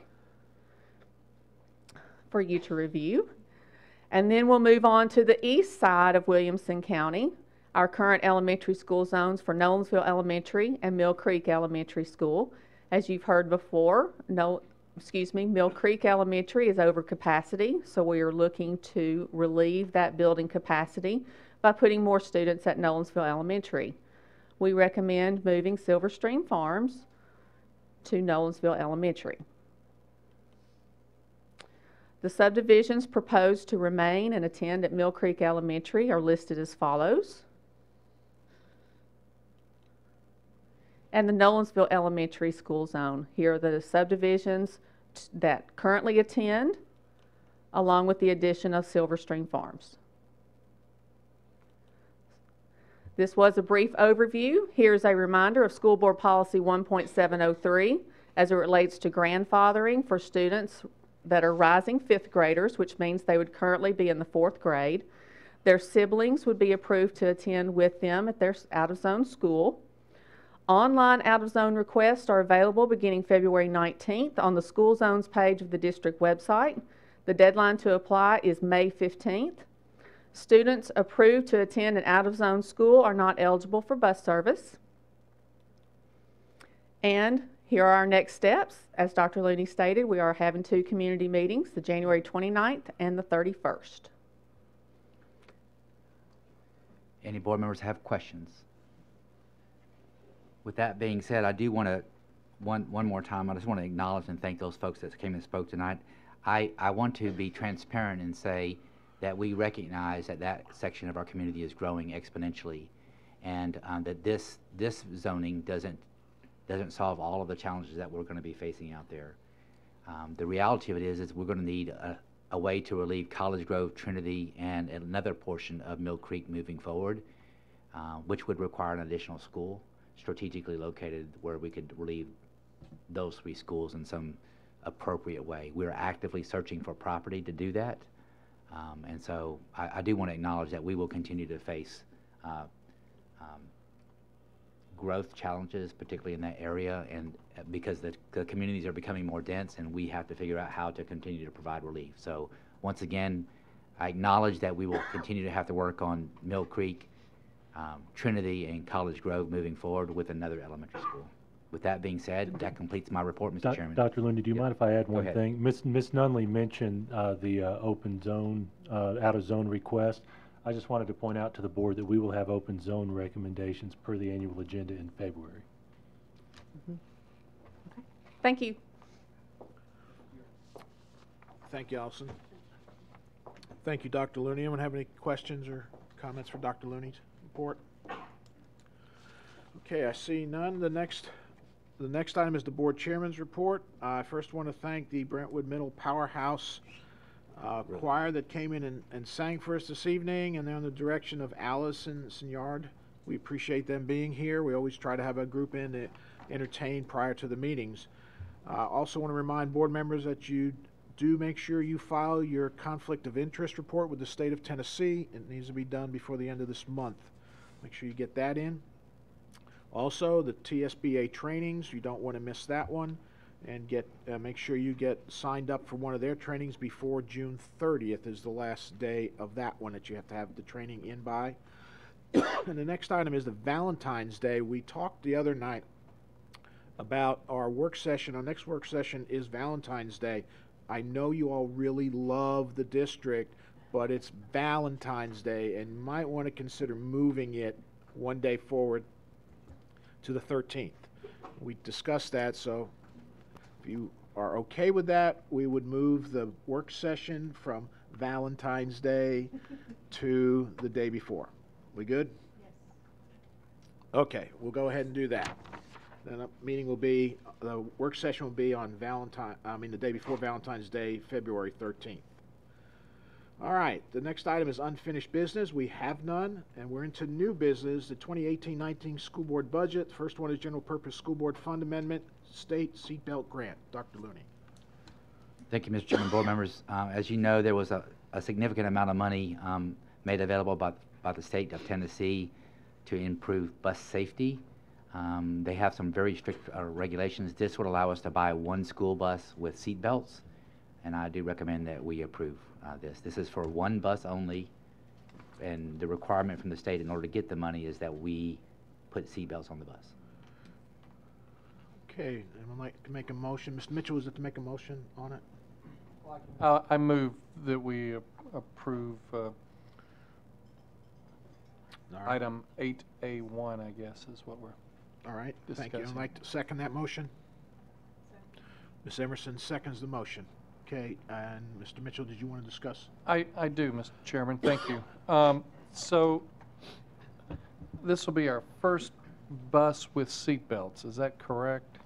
for you to review. And then we'll move on to the east side of Williamson County. Our current elementary school zones for Nolensville Elementary and Mill Creek Elementary School. As you've heard before, Mill Creek Elementary is over capacity, so we are looking to relieve that building capacity by putting more students at Nolensville Elementary. we recommend moving Silverstream Farms to Nolensville Elementary. The subdivisions proposed to remain and attend at Mill Creek Elementary are listed as follows. And the Nolensville Elementary School Zone. Here are the subdivisions that currently attend, along with the addition of Silverstream Farms. This was a brief overview. Here's a reminder of School Board Policy 1.703 as it relates to grandfathering for students that are rising fifth graders, which means they would currently be in the fourth grade. Their siblings would be approved to attend with them at their out-of-zone school. Online out-of-zone requests are available beginning February 19th on the School Zones page of the district website. The deadline to apply is May 15th. Students approved to attend an out-of-zone school are not eligible for bus service. And here are our next steps. As Dr. Looney stated, we are having 2 community meetings, the January 29th and the 31st. Any board members have questions? With that being said, I do want to, one more time, I just want to acknowledge and thank those folks that came and spoke tonight. I want to be transparent and say that we recognize that that section of our community is growing exponentially, and that this zoning doesn't solve all of the challenges that we're going to be facing out there. The reality of it is we're going to need a way to relieve College Grove, Trinity, and another portion of Mill Creek moving forward, which would require an additional school strategically located where we could relieve those 3 schools in some appropriate way. We're actively searching for property to do that. And so I do want to acknowledge that we will continue to face growth challenges, particularly in that area, and because the communities are becoming more dense, and we have to figure out how to continue to provide relief. So once again, I acknowledge that we will continue to have to work on Mill Creek, Trinity, and College Grove moving forward with another elementary school. With that being said, that completes my report, Mr. Chairman. Dr. Lindy, do you mind if I add one ahead. thing? Ms. Nunley mentioned the open zone, out-of-zone request. I just wanted to point out to the board that we will have open zone recommendations per the annual agenda in February. Okay. Thank you. Thank you, Allison. Thank you, Dr. Looney. Anyone have any questions or comments for Dr. Looney's report? Okay, I see none. The next item is the board chairman's report. I first want to thank the Brentwood Middle Powerhouse choir that came in and sang for us this evening, and they're on the direction of Allison Signard. We appreciate them being here. We always try to have a group in to entertain prior to the meetings. Also want to remind board members that you do make sure you file your conflict of interest report with the state of Tennessee. It needs to be done before the end of this month. Make sure you get that in. Also, the TSBA trainings, you don't want to miss that one, and make sure you get signed up for one of their trainings before June 30th is the last day of that one that you have to have the training in by. And the next item is the Valentine's Day. We talked the other night about our work session. Our next work session is Valentine's Day. I know you all really love the district, but it's Valentine's Day, and you might want to consider moving it one day forward to the 13th. We discussed that, so if you are okay with that, we would move the work session from Valentine's Day to the day before. We good? Yes. Okay, we'll go ahead and do that. Then the work session will be on the day before Valentine's Day, February 13th. All right, the next item is unfinished business. We have none, and we're into new business, the 2018-19 school board budget. The first one is general purpose school board fund amendment, state seatbelt grant. Dr. Looney. Thank you, Mr. Chairman, board members. As you know, there was a significant amount of money made available by the state of Tennessee to improve bus safety. They have some very strict regulations. This would allow us to buy one school bus with seat belts, and I do recommend that we approve this. This is for one bus only, and the requirement from the state in order to get the money is that we put seat belts on the bus. Okay, anyone like to make a motion? Mr. Mitchell, is it to make a motion on it? I move that we approve right. Item 8A1, I guess, is what we're All right, thank you. I'd discussing. like to second that motion. Ms. Emerson seconds the motion. Okay, and Mr. Mitchell, did you want to discuss? I do, Mr. Chairman, thank you. So this will be our first bus with seatbelts, is that correct?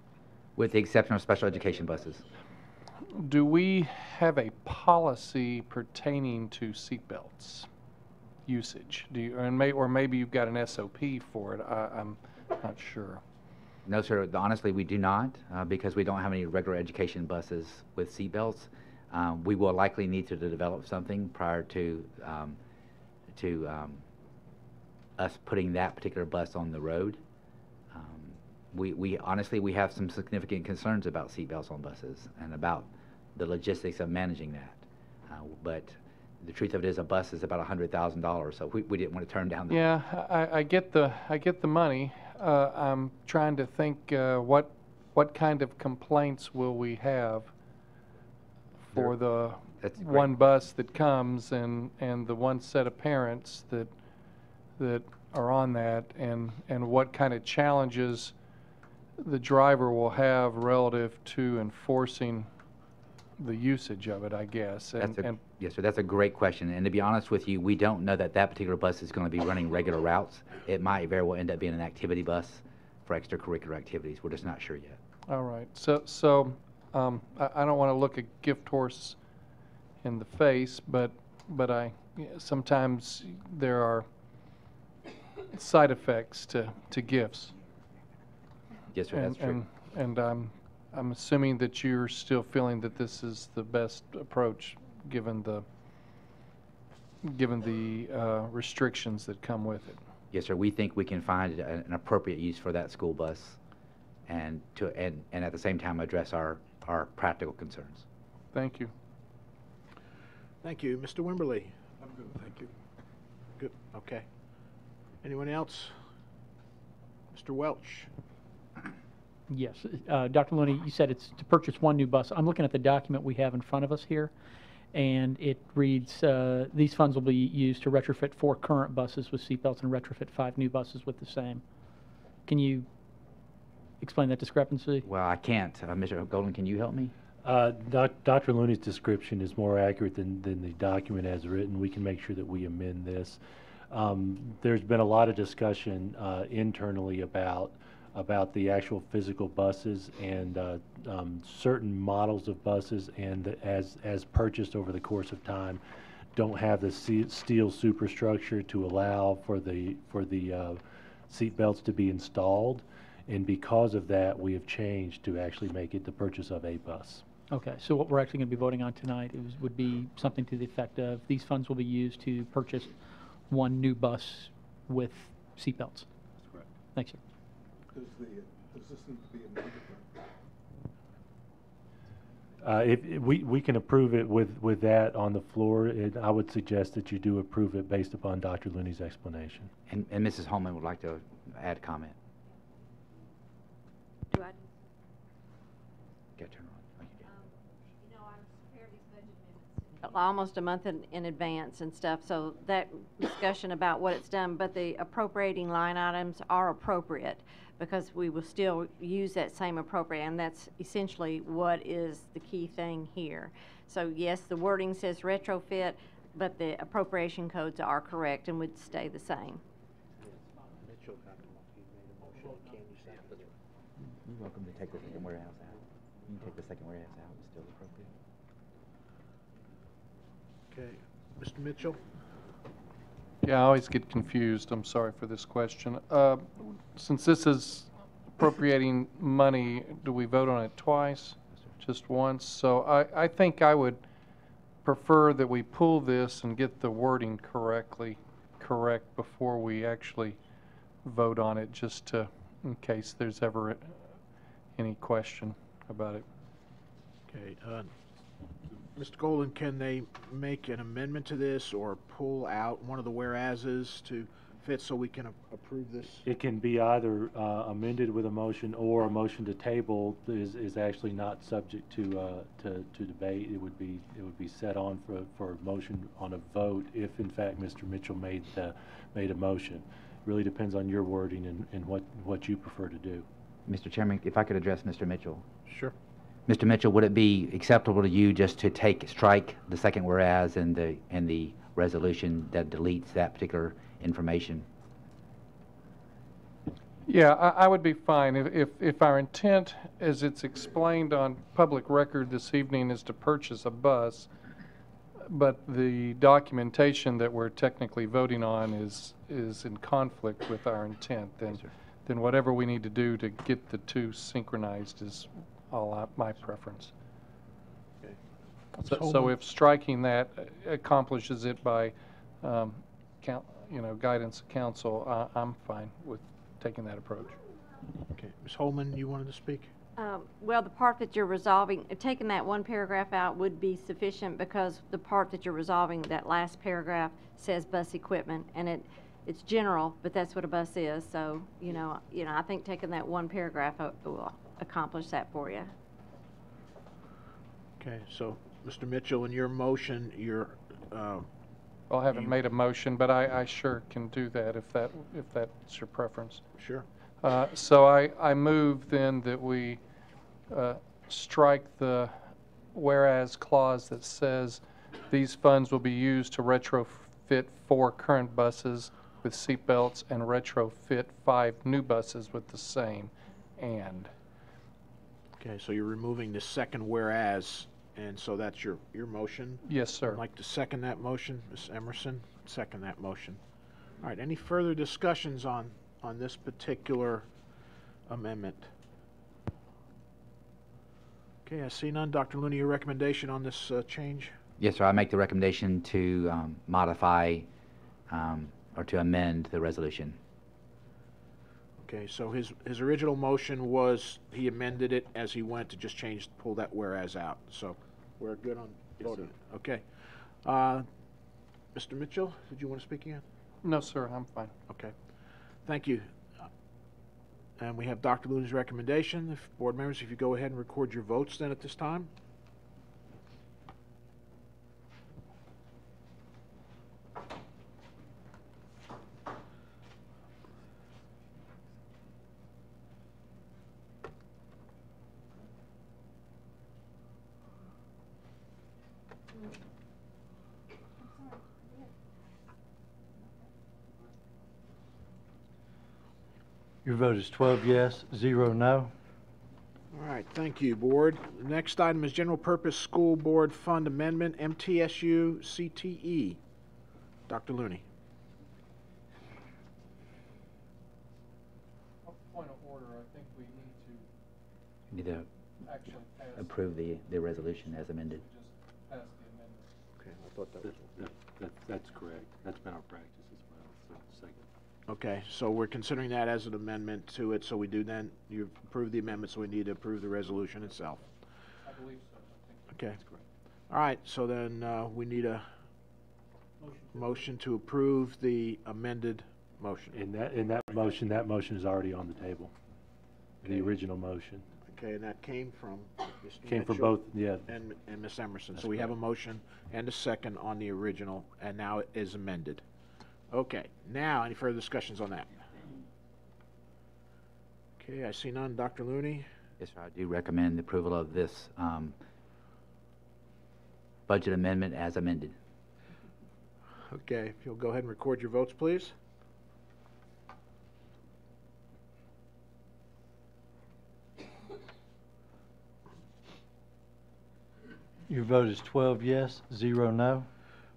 With the exception of special education buses. Do we have a policy pertaining to seatbelts usage? Do you, or maybe you've got an SOP for it, I'm not sure. No, sir. Honestly, we do not, because we don't have any regular education buses with seatbelts. We will likely need to develop something prior to us putting that particular bus on the road. We honestly, we have some significant concerns about seatbelts on buses and about the logistics of managing that. But the truth of it is, a bus is about $100,000, so we didn't want to turn down the. Yeah, I get the money. I'm trying to think what kind of complaints will we have for the one bus that comes and the one set of parents that are on that, and what kind of challenges the driver will have relative to enforcing the usage of it, I guess. Yes, sir, that's a great question. And to be honest with you, we don't know that particular bus is going to be running regular routes. It might very well end up being an activity bus for extracurricular activities. We're just not sure yet. All right. So I don't want to look a gift horse in the face, but sometimes there are side effects to gifts. Yes, sir, that's true. And I'm assuming that you're still feeling that this is the best approach, given the restrictions that come with it. Yes, sir. We think we can find an appropriate use for that school bus, and at the same time address our practical concerns. Thank you. Thank you, Mr. Wimberly. I'm good, thank you. Good. Okay. Anyone else? Mr. Welch. Yes. Dr. Looney, you said it's to purchase one new bus. I'm looking at the document we have in front of us here, and it reads, these funds will be used to retrofit 4 current buses with seatbelts and retrofit 5 new buses with the same. Can you explain that discrepancy? Well, I can't. Mr. Golden, can you help me? Dr. Looney's description is more accurate than the document as written. We can make sure that we amend this. There's been a lot of discussion internally about the actual physical buses, and certain models of buses, and as purchased over the course of time, don't have the steel superstructure to allow for the seat belts to be installed, and because of that, we have changed to actually make it the purchase of a bus. Okay, so what we're actually going to be voting on tonight would be something to the effect of, these funds will be used to purchase one new bus with seatbelts. That's correct. Thanks, sir. Does this need to be amended? We can approve it with that on the floor. I would suggest that you do approve it based upon Dr. Looney's explanation. And Mrs. Holman would like to add comment. Do I? Get turn on. You know, I'm preparing these budget amendments almost a month in advance and stuff, so that discussion about what it's done, but the appropriating line items are appropriate, because we will still use that same appropriate, and that's essentially what is the key thing here. So yes, the wording says retrofit, but the appropriation codes are correct and would stay the same. You're welcome to take the second warehouse out. You can take the second warehouse out, it's still appropriate. Okay. Mr. Mitchell? Yeah, I always get confused. I'm sorry for this question. Since this is appropriating money, do we vote on it twice? Just once? So I think I would prefer that we pull this and get the wording correct before we actually vote on it, just to, in case there's ever any question about it. Okay. Mr. Golden, can they make an amendment to this or pull out one of the whereases to fit so we can approve this? It can be either amended with a motion, or a motion to table is actually not subject to debate. It would be set on for a motion on a vote if in fact Mr. Mitchell made a motion. Really depends on your wording and what you prefer to do. Mr. Chairman, if I could address Mr. Mitchell. Sure. Mr. Mitchell, would it be acceptable to you just to strike the second whereas in the resolution that deletes that particular information? Yeah, I would be fine. If our intent, as it's explained on public record this evening, is to purchase a bus, but the documentation that we're technically voting on is in conflict with our intent, then whatever we need to do to get the two synchronized is all my preference. Okay. So if striking that accomplishes it by guidance of council, I'm fine with taking that approach. Okay. Ms. Holman, you wanted to speak? Well, the part that you're resolving, taking that one paragraph out would be sufficient, because the part that you're resolving, that last paragraph, says bus equipment, and it's general, but that's what a bus is. So, I think taking that one paragraph will accomplish that for you. Okay, so Mr. Mitchell, in your motion, Well, I haven't made a motion, but I sure can do that if that's your preference. Sure. So I move then that we strike the whereas clause that says these funds will be used to retrofit 4 current buses with seat belts and retrofit 5 new buses with the same and. Okay, so you're removing the second whereas, and so that's your motion? Yes, sir. I'd like to second that motion. Ms. Emerson, second that motion. All right, any further discussions on this particular amendment? Okay, I see none. Dr. Looney, your recommendation on this change? Yes, sir. I make the recommendation to modify or to amend the resolution. Okay, so his original motion was he amended it as he went to just pull that whereas out. So we're good on voting. Okay. Mr. Mitchell, did you want to speak again? No, sir. I'm fine. Okay. Thank you. And we have Dr. Looney's recommendation. If board members, if you go ahead and record your votes then at this time. Your vote is 12 yes, 0 no. All right, thank you, board. The next item is General Purpose School Board Fund Amendment, MTSU CTE. Dr. Looney. Point of order, I think we need You need to actually pass. approve the resolution as amended. Just pass the amendment. Okay, I thought that was... That's correct. That's been our practice as well. So, second. Okay, so we're considering that as an amendment to it, so we do then, you approve the amendment, so we need to approve the resolution itself. I believe so. I think Okay. that's correct. All right, so then we need a motion to approve the amended motion. In that motion is already on the table. The original motion. Okay, and that came from Mr. Came from Mitchell both, yeah. and Ms. Emerson. That's So we have a correct. motion and a second on the original, and now it is amended. Okay, now, any further discussions on that? Okay, I see none. Dr. Looney? Yes, sir. I do recommend the approval of this budget amendment as amended. Okay, if you'll go ahead and record your votes, please. Your vote is 12 yes, 0 no.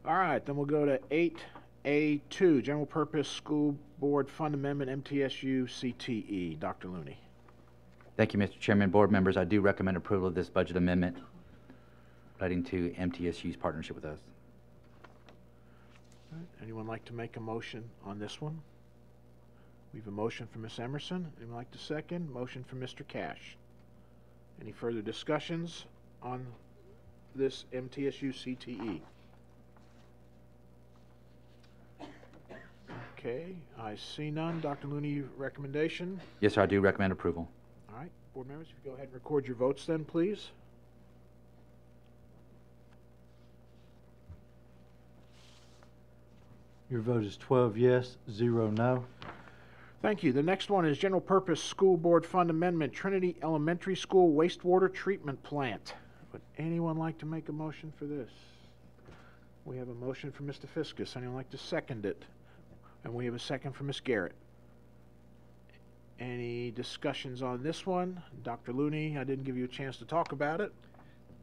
All right, then we'll go to 8A2, General Purpose School Board Fund Amendment, MTSU CTE. Dr. Looney. Thank you, Mr. Chairman. Board members, I do recommend approval of this budget amendment relating to MTSU's partnership with us. All right, anyone like to make a motion on this one? We have a motion from Ms. Emerson. Anyone like to second? Motion from Mr. Cash. Any further discussions on this MTSU CTE? Okay, I see none. Dr. Looney, recommendation? Yes, sir, I do recommend approval. All right, board members, if you go ahead and record your votes then, please. Your vote is 12 yes, 0 no. Thank you. The next one is General Purpose School Board Fund Amendment, Trinity Elementary School Wastewater Treatment Plant. Would anyone like to make a motion for this? We have a motion from Mr. Fiskus. Anyone like to second it? And we have a second from Ms. Garrett. Any discussions on this one? Dr. Looney, I didn't give you a chance to talk about it.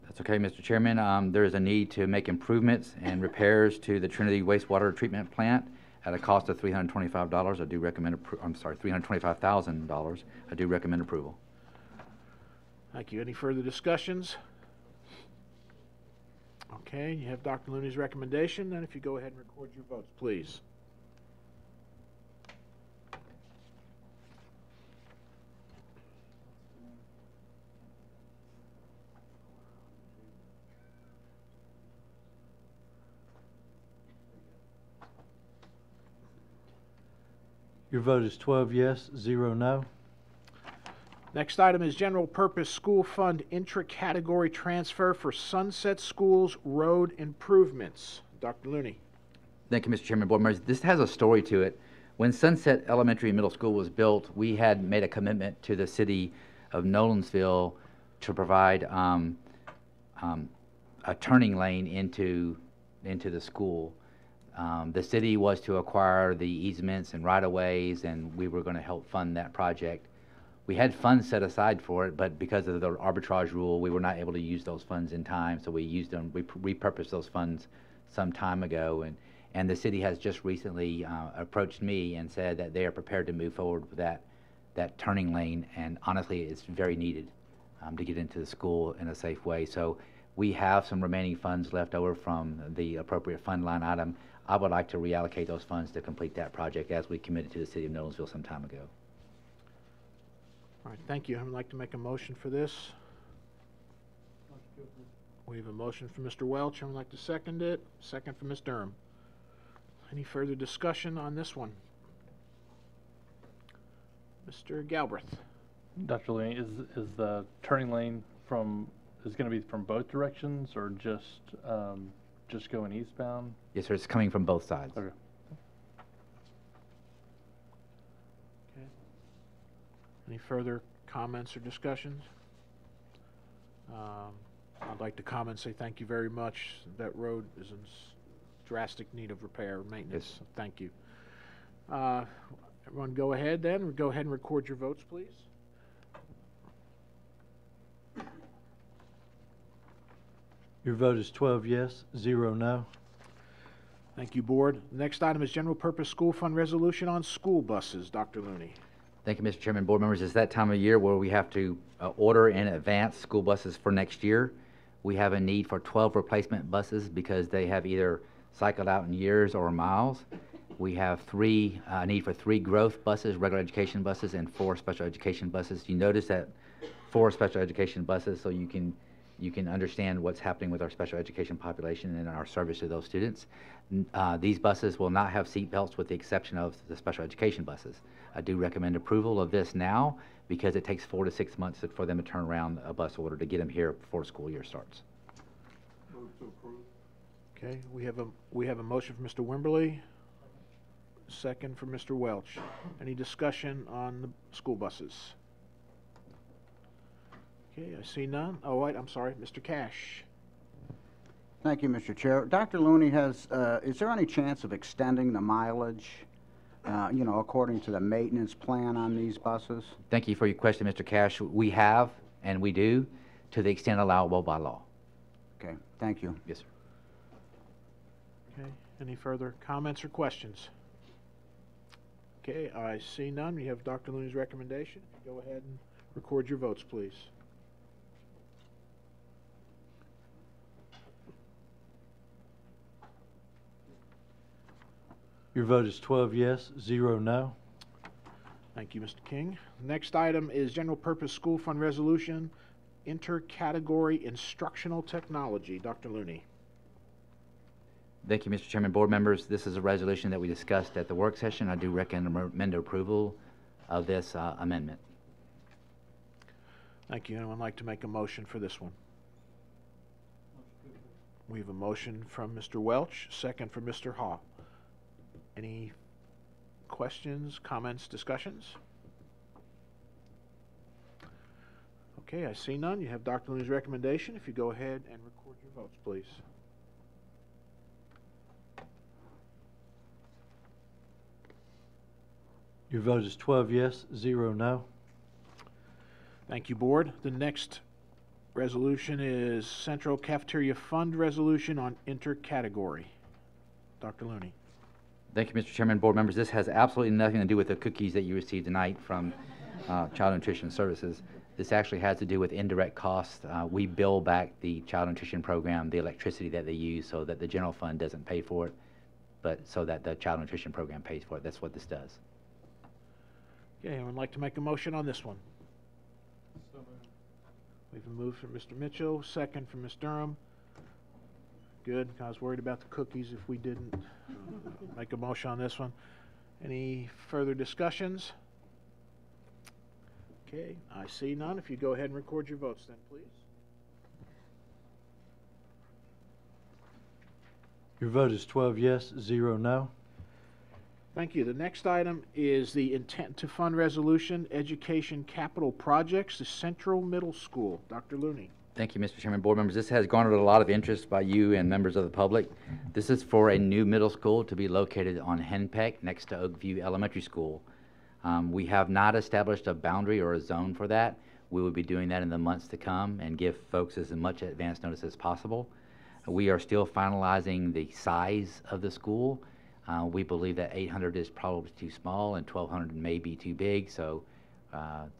That's okay, Mr. Chairman. There is a need to make improvements and repairs to the Trinity wastewater treatment plant at a cost of $325. I do recommend, $325,000. I do recommend approval. Thank you. Any further discussions? Okay, you have Dr. Looney's recommendation. Then if you go ahead and record your votes, please. Your vote is 12 yes, 0 no. Next item is General Purpose School Fund Intra-Category Transfer for Sunset Schools Road Improvements. Dr. Looney. Thank you, Mr. Chairman, board members. This has a story to it. When Sunset Elementary and Middle School was built, we had made a commitment to the city of Nolensville to provide a turning lane into the school. The city was to acquire the easements and right-of-ways, and we were going to help fund that project. We had funds set aside for it, but because of the arbitrage rule, we were not able to use those funds in time, so we used them, we repurposed those funds some time ago, and the city has just recently approached me and said that they are prepared to move forward with that turning lane, and honestly, it's very needed to get into the school in a safe way. So we have some remaining funds left over from the appropriate fund line item. I would like to reallocate those funds to complete that project as we committed to the city of Nolensville some time ago. All right, thank you. I would like to make a motion for this. We have a motion from Mr. Welch. I would like to second it. Second from Ms. Durham. Any further discussion on this one? Mr. Galbraith. Dr. Lee, is the turning lane is going to be from both directions or just going eastbound? Yes, sir. It's coming from both sides. Okay. Okay. Any further comments or discussions? I'd like to comment and say thank you very much. That road is in drastic need of repair and maintenance. Yes. So thank you. Everyone go ahead then. Go ahead and record your votes, please. Your vote is 12 yes, 0 no. Thank you, Board. Next item is General Purpose School Fund Resolution on School Buses. Dr. Looney. Thank you, Mr. Chairman. Board members, it's that time of year where we have to order in advance school buses for next year. We have a need for 12 replacement buses because they have either cycled out in years or miles. We have a need for 3 growth buses, regular education buses, and 4 special education buses. You notice that 4 special education buses so you can understand what's happening with our special education population and our service to those students. These buses will not have seat belts with the exception of the special education buses. I do recommend approval of this now because it takes 4 to 6 months for them to turn around a bus order to get them here before school year starts. Move to approve. Okay, we have a motion from Mr. Wimberly, second from Mr. Welch. Any discussion on the school buses? Okay, I see none. Oh, wait, I'm sorry, Mr. Cash. Thank you, Mr. Chair. Dr. Looney, is there any chance of extending the mileage, according to the maintenance plan on these buses? Thank you for your question, Mr. Cash. We have, and we do, to the extent allowable by law. Okay, thank you. Yes, sir. Okay, any further comments or questions? Okay, I see none. We have Dr. Looney's recommendation. Go ahead and record your votes, please. Your vote is 12 yes, 0 no. Thank you, Mr. King. Next item is General Purpose School Fund Resolution, Inter-Category Instructional Technology. Dr. Looney. Thank you, Mr. Chairman. Board members, this is a resolution that we discussed at the work session. I do recommend approval of this amendment. Thank you. Anyone like to make a motion for this one? We have a motion from Mr. Welch, second from Mr. Haw. Any questions, comments, discussions? Okay, I see none. You have Dr. Looney's recommendation. If you go ahead and record your votes, please. Your vote is 12 yes, 0 no. Thank you, Board. The next resolution is Central Cafeteria Fund Resolution on Intercategory. Dr. Looney. Thank you, Mr. Chairman, board members. This has absolutely nothing to do with the cookies that you received tonight from Child Nutrition Services. This actually has to do with indirect costs. We bill back the Child Nutrition Program the electricity that they use so that the general fund doesn't pay for it, but so that the Child Nutrition Program pays for it. That's what this does. Okay, anyone like to make a motion on this one? We have a move from Mr. Mitchell, second from Ms. Durham. Good. I was worried about the cookies if we didn't make a motion on this one. Any further discussions? Okay, I see none. If you go ahead and record your votes then, please. Your vote is 12 yes, 0 no. Thank you. The next item is the intent to fund resolution, education capital projects, the Central Middle School. Dr. Looney. Thank you, Mr. Chairman, board members. This has garnered a lot of interest by you and members of the public. This is for a new middle school to be located on Henpeck next to Oakview Elementary School. We have not established a boundary or a zone for that. We will be doing that in the months to come and give folks as much advance notice as possible. We are still finalizing the size of the school. We believe that 800 is probably too small and 1,200 may be too big. So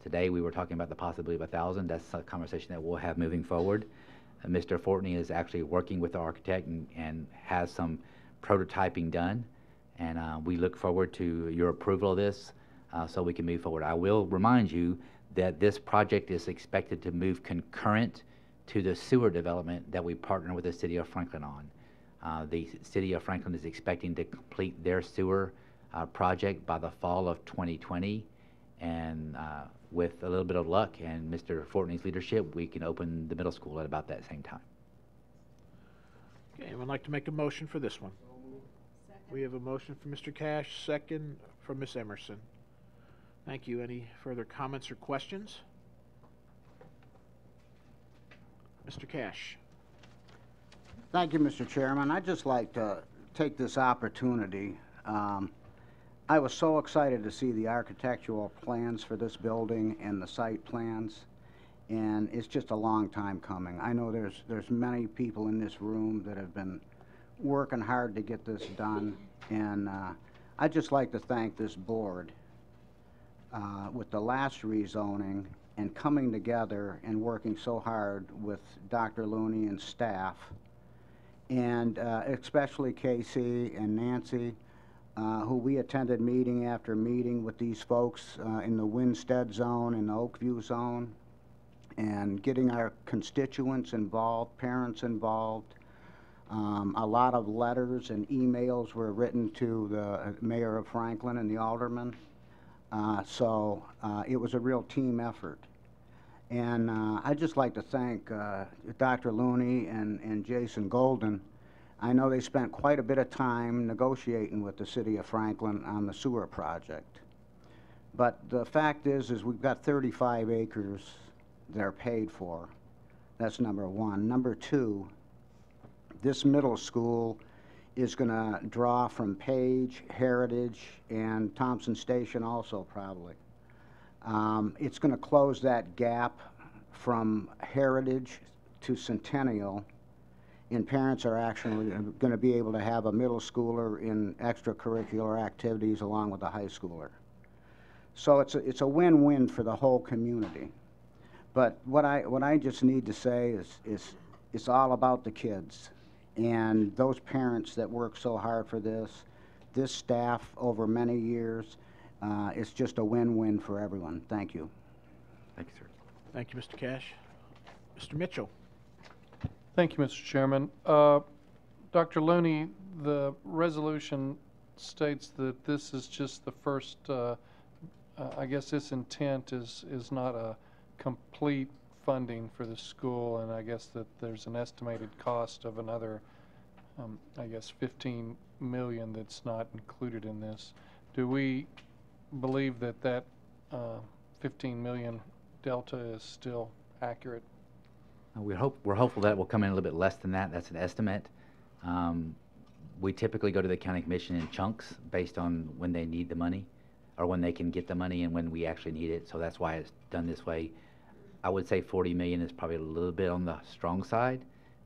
today we were talking about the possibility of 1,000. That's a conversation that we'll have moving forward. Mr. Fortney is actually working with the architect and has some prototyping done. And we look forward to your approval of this so we can move forward. I will remind you that this project is expected to move concurrent to the sewer development that we partner with the City of Franklin on. The City of Franklin is expecting to complete their sewer project by the fall of 2020, and with a little bit of luck and Mr. Fortney's leadership, we can open the middle school at about that same time. Okay, anyone like to make a motion for this one? We have a motion from Mr. Cash, second from Ms. Emerson. Thank you. Any further comments or questions? Mr. Cash. Thank you, Mr. Chairman. I'd just like to take this opportunity. I was so excited to see the architectural plans for this building and the site plans, and it's just a long time coming. I know there's many people in this room that have been working hard to get this done, and I'd just like to thank this board with the last rezoning and coming together and working so hard with Dr. Looney and staff, and especially Casey and Nancy, who we attended meeting after meeting with these folks in the Winstead zone and the Oakview zone, and getting our constituents involved, parents involved. A lot of letters and emails were written to the mayor of Franklin and the aldermen. So it was a real team effort. And I'd just like to thank Dr. Looney and Jason Golden. I know they spent quite a bit of time negotiating with the city of Franklin on the sewer project. But the fact is we've got 35 acres that are paid for. That's number one. Number two, this middle school is going to draw from Page, Heritage, and Thompson Station also probably. It's going to close that gap from Heritage to Centennial, and parents are actually going to be able to have a middle schooler in extracurricular activities along with a high schooler. So it's a win-win for the whole community. But what I just need to say is it's all about the kids and those parents that work so hard for this staff over many years. It's just a win-win for everyone. Thank you. Thank you, sir. Thank you, Mr. Cash. Mr. Mitchell. Thank you, Mr. Chairman. Dr. Looney, the resolution states that this is just the first, I guess this intent is not a complete funding for the school, and I guess that there's an estimated cost of another, I guess, 15 million that's not included in this. Do we believe that that 15 million delta is still accurate? We're hopeful that it will come in a little bit less than that. That's an estimate. We typically go to the county commission in chunks based on when they need the money, or when they can get the money and when we actually need it. So that's why it's done this way. I would say 40 million is probably a little bit on the strong side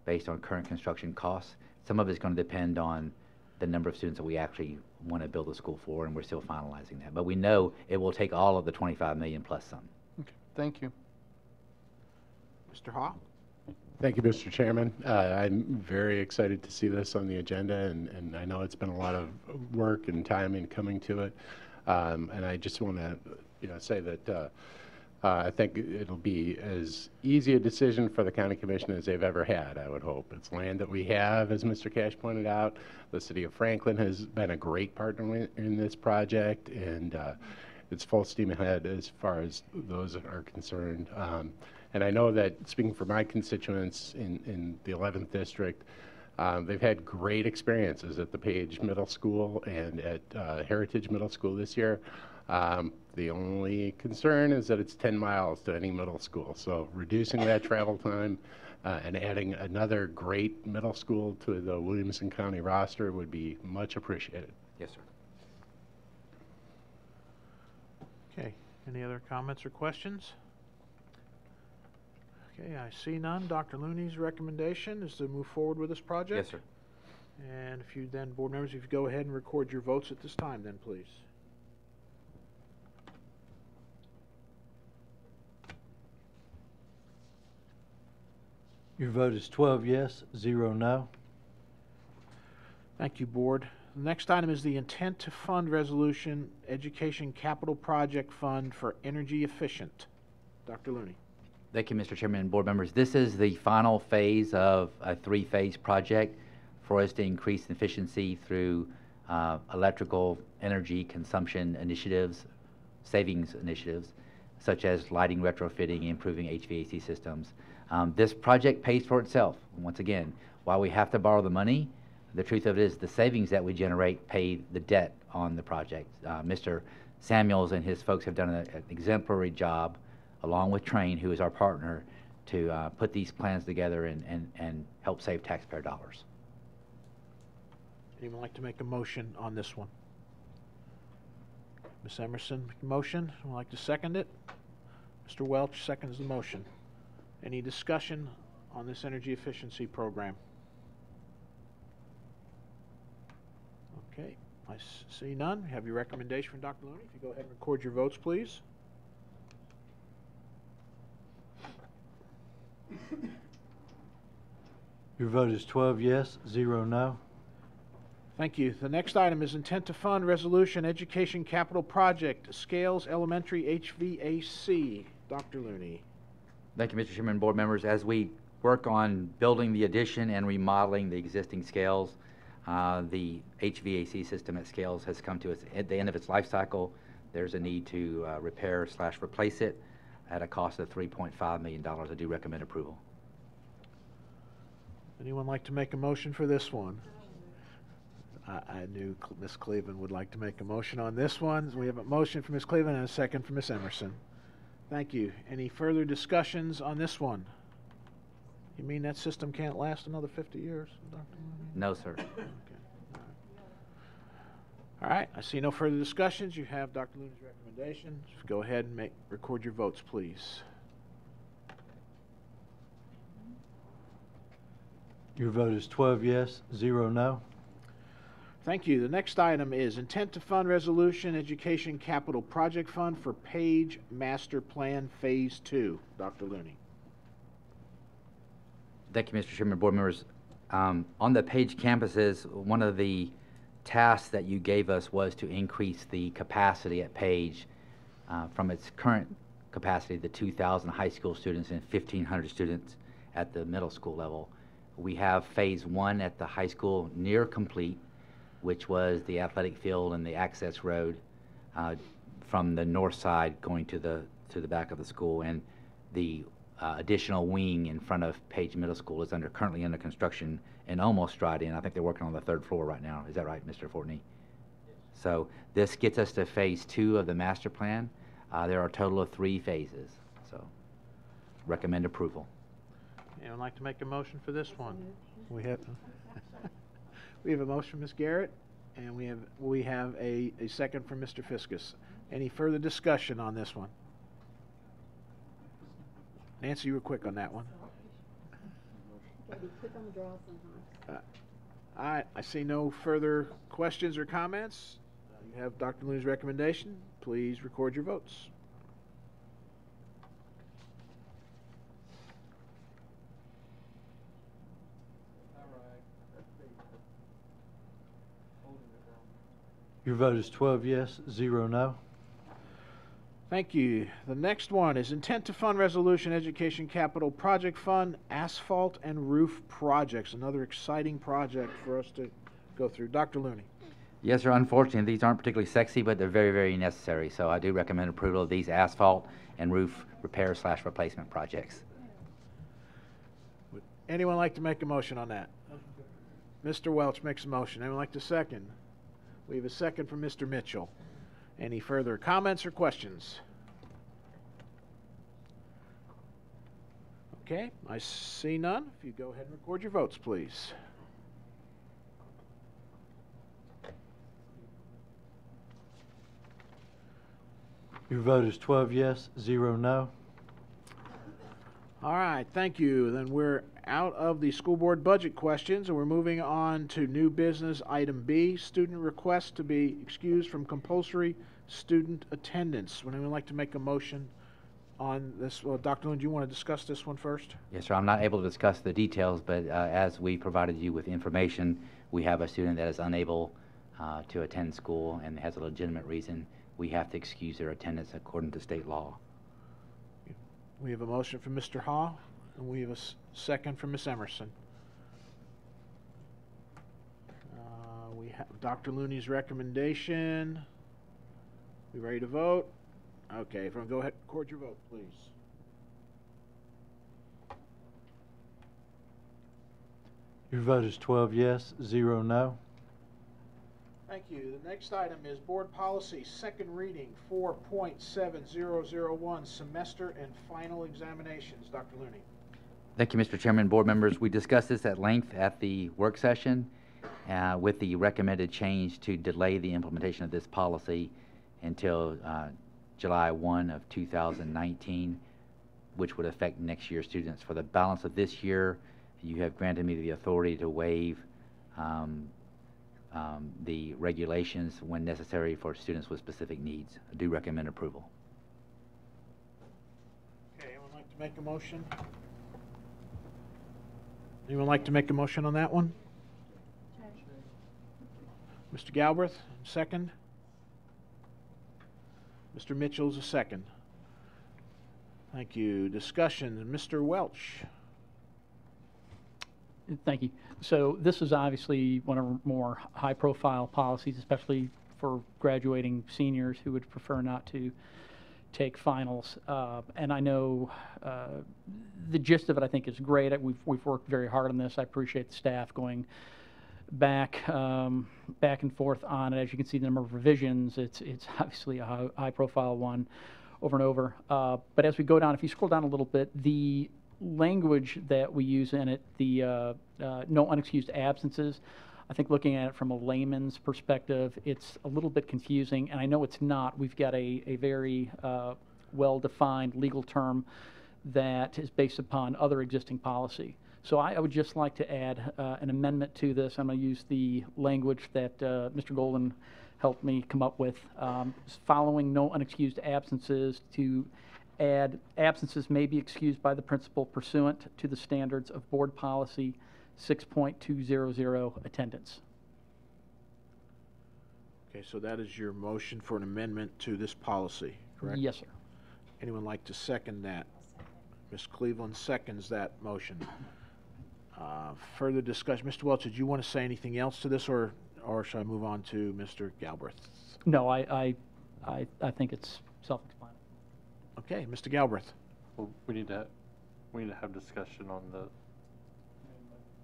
based on current construction costs. Some of it's going to depend on the number of students that we actually want to build a school for, and we're still finalizing that. But we know it will take all of the 25 million plus some. Okay, thank you. Mr. Haw? Thank you, Mr. Chairman. I'm very excited to see this on the agenda, and I know it's been a lot of work and time in coming to it. And I just want to, say that I think it'll be as easy a decision for the county commission as they've ever had, I would hope. It's land that we have, as Mr. Cash pointed out. The city of Franklin has been a great partner in this project, and it's full steam ahead as far as those are concerned. And I know that, speaking for my constituents in the 11th district, they've had great experiences at the Page Middle School and at Heritage Middle School this year. The only concern is that it's 10 miles to any middle school. So reducing that travel time and adding another great middle school to the Williamson County roster would be much appreciated. Yes, sir. Okay, any other comments or questions? Okay, I see none. Dr. Looney's recommendation is to move forward with this project? Yes, sir. And if you then, board members, if you go ahead and record your votes at this time then, please. Your vote is 12 yes, 0 no. Thank you, board. The next item is the intent to fund resolution, Education Capital Project Fund for Energy Efficient. Dr. Looney. Thank you, Mr. Chairman and board members. This is the final phase of a three-phase project for us to increase efficiency through electrical energy consumption initiatives, savings initiatives, such as lighting retrofitting, improving HVAC systems. This project pays for itself. Once again, while we have to borrow the money, the truth of it is the savings that we generate pay the debt on the project. Mr. Samuels and his folks have done an exemplary job, along with Train, who is our partner, to put these plans together and help save taxpayer dollars. Anyone like to make a motion on this one? Ms. Emerson, motion. Would like to second it? Mr. Welch seconds the motion. Any discussion on this energy efficiency program? Okay, I see none. You have your recommendation from Dr. Looney. If you go ahead and record your votes, please. Your vote is 12 yes, 0 no. Thank you. The next item is intent to fund resolution Education Capital Project, Scales Elementary HVAC. Dr. Looney. Thank you, Mr. Chairman and board members. As we work on building the addition and remodeling the existing Scales, the HVAC system at Scales has come to at the end of its life cycle. There's a need to repair/replace it at a cost of $3.5 million. I do recommend approval. Anyone like to make a motion for this one? I knew Ms. Cleveland would like to make a motion on this one. We have a motion from Ms. Cleveland and a second from Ms. Emerson. Thank you. Any further discussions on this one? You mean that system can't last another 50 years, Dr. Mooney? No, sir. Okay. All right. I see no further discussions. You have Dr. Looney's recommendation. Go ahead and record your votes, please. Your vote is 12 yes, 0 no. Thank you. The next item is intent to fund resolution Education Capital Project Fund for Page Master Plan Phase 2. Dr. Looney. Thank you, Mr. Chairman, board members. On the Page campuses, one of the tasks that you gave us was to increase the capacity at Page from its current capacity, the 2,000 high school students and 1,500 students at the middle school level. We have phase 1 at the high school near complete, which was the athletic field and the access road from the north side going to the back of the school, and the additional wing in front of Page Middle School is currently under construction and almost dried in. I think they're working on the 3rd floor right now. Is that right, Mr. Fortney? So this gets us to phase 2 of the master plan. There are a total of 3 phases. So recommend approval. Anyone like to make a motion for this one? We have we have a motion from Ms. Garrett, and we have a second from Mr. Fiskus. Any further discussion on this one? Nancy, you were quick on that one. All right, I see no further questions or comments. You have Dr. Looney's recommendation. Please record your votes. Your vote is 12 yes, 0 no. Thank you. The next one is intent to fund resolution education capital project fund asphalt and roof projects. Another exciting project for us to go through. Dr. Looney. Yes, sir. Unfortunately, these aren't particularly sexy, but they're very, very necessary. So I do recommend approval of these asphalt and roof repair / replacement projects. Would anyone like to make a motion on that? Mr. Welch makes a motion. Anyone like to second? We have a second from Mr. Mitchell. Any further comments or questions? Okay, I see none. If you go ahead and record your votes, please. Your vote is 12 yes, 0 no. All right, thank you. Then we're out of the school board budget questions, and we're moving on to new business item B, student request to be excused from compulsory student attendance. Would anyone like to make a motion on this? Well, Dr. Looney, do you want to discuss this one first? Yes, sir. I'm not able to discuss the details, but as we provided you with information, we have a student that is unable to attend school and has a legitimate reason. We have to excuse their attendance according to state law. We have a motion from Mr. Hall, and we have a second from Ms. Emerson. We have Dr. Looney's recommendation. We ready to vote? Okay, everyone go ahead, record your vote, please. Your vote is 12 yes, 0 no. Thank you. The next item is board policy, second reading, 4.7001, semester and final examinations. Dr. Looney. Thank you, Mr. Chairman, board members. We discussed this at length at the work session with the recommended change to delay the implementation of this policy until July 1 of 2019, which would affect next year's students. For the balance of this year, you have granted me the authority to waive the regulations when necessary for students with specific needs. I do recommend approval. Okay, anyone like to make a motion? Anyone like to make a motion on that one? Mr. Galbraith, second. Mr. Mitchell's a second. Thank you. Discussion, Mr. Welch. Thank you. So this is obviously one of our more high-profile policies, especially for graduating seniors who would prefer not to take finals. And I know the gist of it, I think, is great. We've worked very hard on this. I appreciate the staff going back and forth on it. As you can see, the number of revisions, it's obviously a high-profile one over and over. But as we go down, if you scroll down a little bit, the language that we use in it, the no unexcused absences, I think looking at it from a layman's perspective, it's a little bit confusing, and I know it's not. We've got a very well-defined legal term that is based upon other existing policy. So I would just like to add an amendment to this. I'm going to use the language that Mr. Golden helped me come up with, following no unexcused absences, to add absences may be excused by the principal pursuant to the standards of board policy 6.200 attendance. Okay, so that is your motion for an amendment to this policy, correct? Yes, sir. Anyone like to second that? Ms. Cleveland seconds that motion. Further discussion. Mr. Welch, did you want to say anything else to this, or should I move on to Mr. Galbraith? No, I think it's self-explanatory. Okay, Mr. Galbraith. Well, we need to have discussion on the.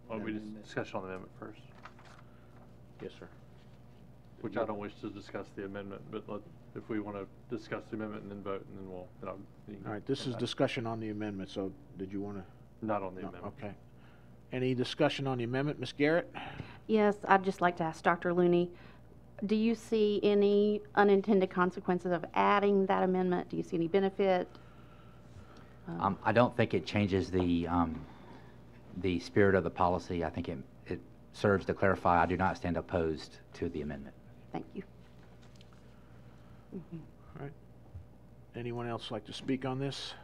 Well, we just discussion on the amendment first. Yes, sir. Which I don't wish to discuss the amendment, but if we want to discuss the amendment and then vote, and then All right, this is discussion on the amendment, so did you want to? Not on the amendment. Okay. Any discussion on the amendment? Ms. Garrett? Yes, I'd just like to ask Dr. Looney, do you see any unintended consequences of adding that amendment? Do you see any benefit? I don't think it changes the spirit of the policy. I think it serves to clarify. I do not stand opposed to the amendment. Thank you. All right. Anyone else like to speak on this?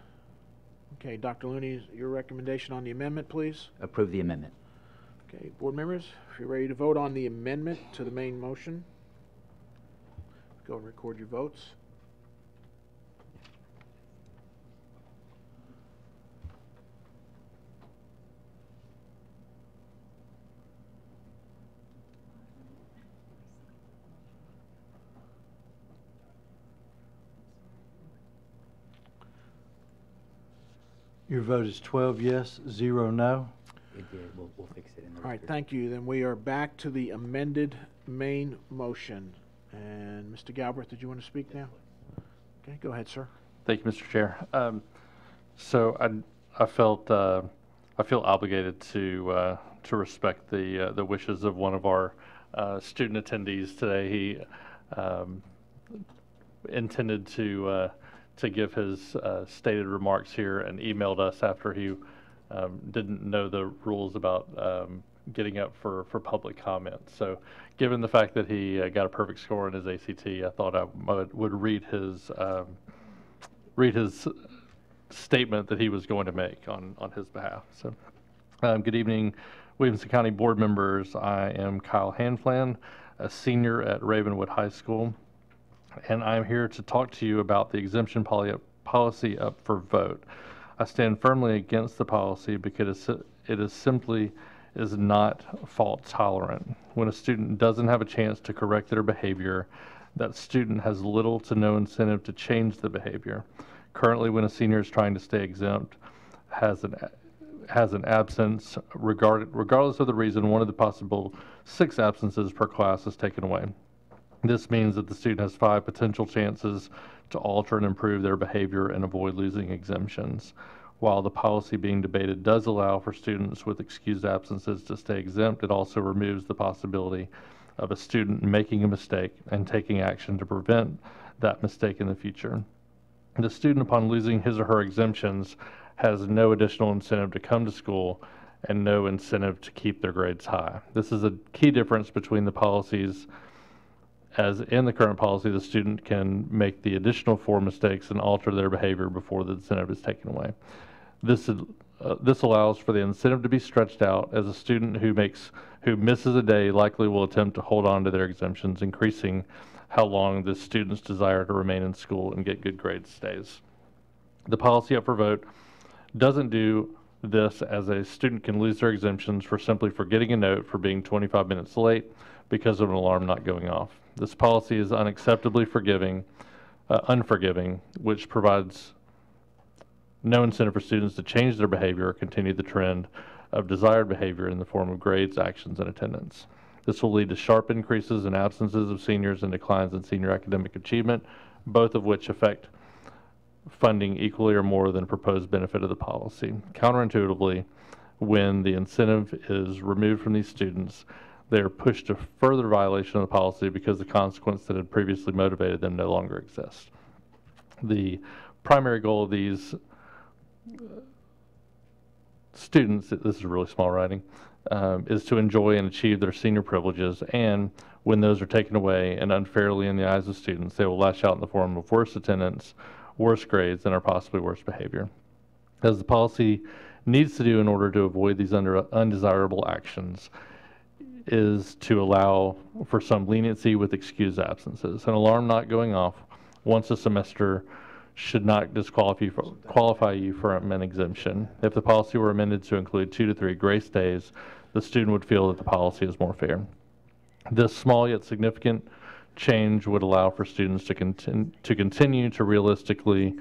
Okay, Dr. Looney, your recommendation on the amendment, please. Approve the amendment. Okay, board members, if you're ready to vote on the amendment to the main motion, go and record your votes. Your vote is 12 yes, 0 no. It did. We'll fix it in the All right, record. thank you. Then we are back to the amended main motion. And Mr. Galbraith, did you want to speak now? Okay, go ahead, sir. Thank you, Mr. Chair. So I feel obligated to respect the wishes of one of our student attendees today. He intended to give his stated remarks here and emailed us after he didn't know the rules about getting up for public comment. So given the fact that he got a perfect score in his ACT, I thought I would read his statement that he was going to make on his behalf. So good evening, Williamson County board members. I am Kyle Hanflan, a senior at Ravenwood High School, and I'm here to talk to you about the exemption policy up for vote. I stand firmly against the policy because it is simply not fault tolerant. When a student doesn't have a chance to correct their behavior, that student has little to no incentive to change the behavior. Currently, when a senior is trying to stay exempt, has an absence, regardless of the reason, one of the possible 6 absences per class is taken away. This means that the student has 5 potential chances to alter and improve their behavior and avoid losing exemptions. While the policy being debated does allow for students with excused absences to stay exempt, it also removes the possibility of a student making a mistake and taking action to prevent that mistake in the future. The student, upon losing his or her exemptions, has no additional incentive to come to school and no incentive to keep their grades high. This is a key difference between the policies. As in the current policy, the student can make the additional 4 mistakes and alter their behavior before the incentive is taken away. This allows for the incentive to be stretched out, as a student who misses a day likely will attempt to hold on to their exemptions, increasing how long the student's desire to remain in school and get good grades stays. The policy up for vote doesn't do this, as a student can lose their exemptions for simply forgetting a note for being 25 minutes late because of an alarm not going off. This policy is unacceptably unforgiving, which provides no incentive for students to change their behavior or continue the trend of desired behavior in the form of grades, actions, and attendance. This will lead to sharp increases in absences of seniors and declines in senior academic achievement, both of which affect funding equally or more than proposed benefit of the policy. Counterintuitively, when the incentive is removed from these students, they are pushed to further violation of the policy because the consequence that had previously motivated them no longer exists. The primary goal of these students, this is really small writing, is to enjoy and achieve their senior privileges, and when those are taken away and unfairly in the eyes of students, they will lash out in the form of worse attendance, worse grades, and or possibly worse behavior. As the policy needs to do in order to avoid these undesirable actions is to allow for some leniency with excused absences. An alarm not going off once a semester should not qualify you for an exemption. If the policy were amended to include 2 to 3 grace days, the student would feel that the policy is more fair. This small yet significant change would allow for students to continue to realistically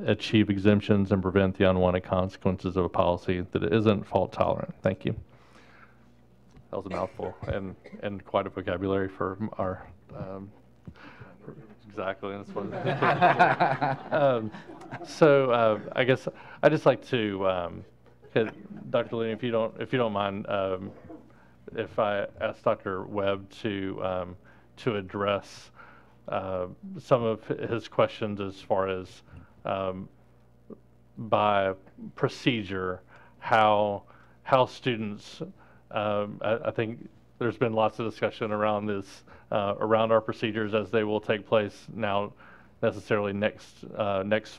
achieve exemptions and prevent the unwanted consequences of a policy that isn't fault tolerant. Thank you. That was a mouthful and quite a vocabulary for our exactly. That's what. I guess I just like to, Dr. Looney, if you don't mind, if I ask Dr. Webb to address some of his questions as far as by procedure, how students. I think there's been lots of discussion around this, around our procedures as they will take place now, necessarily next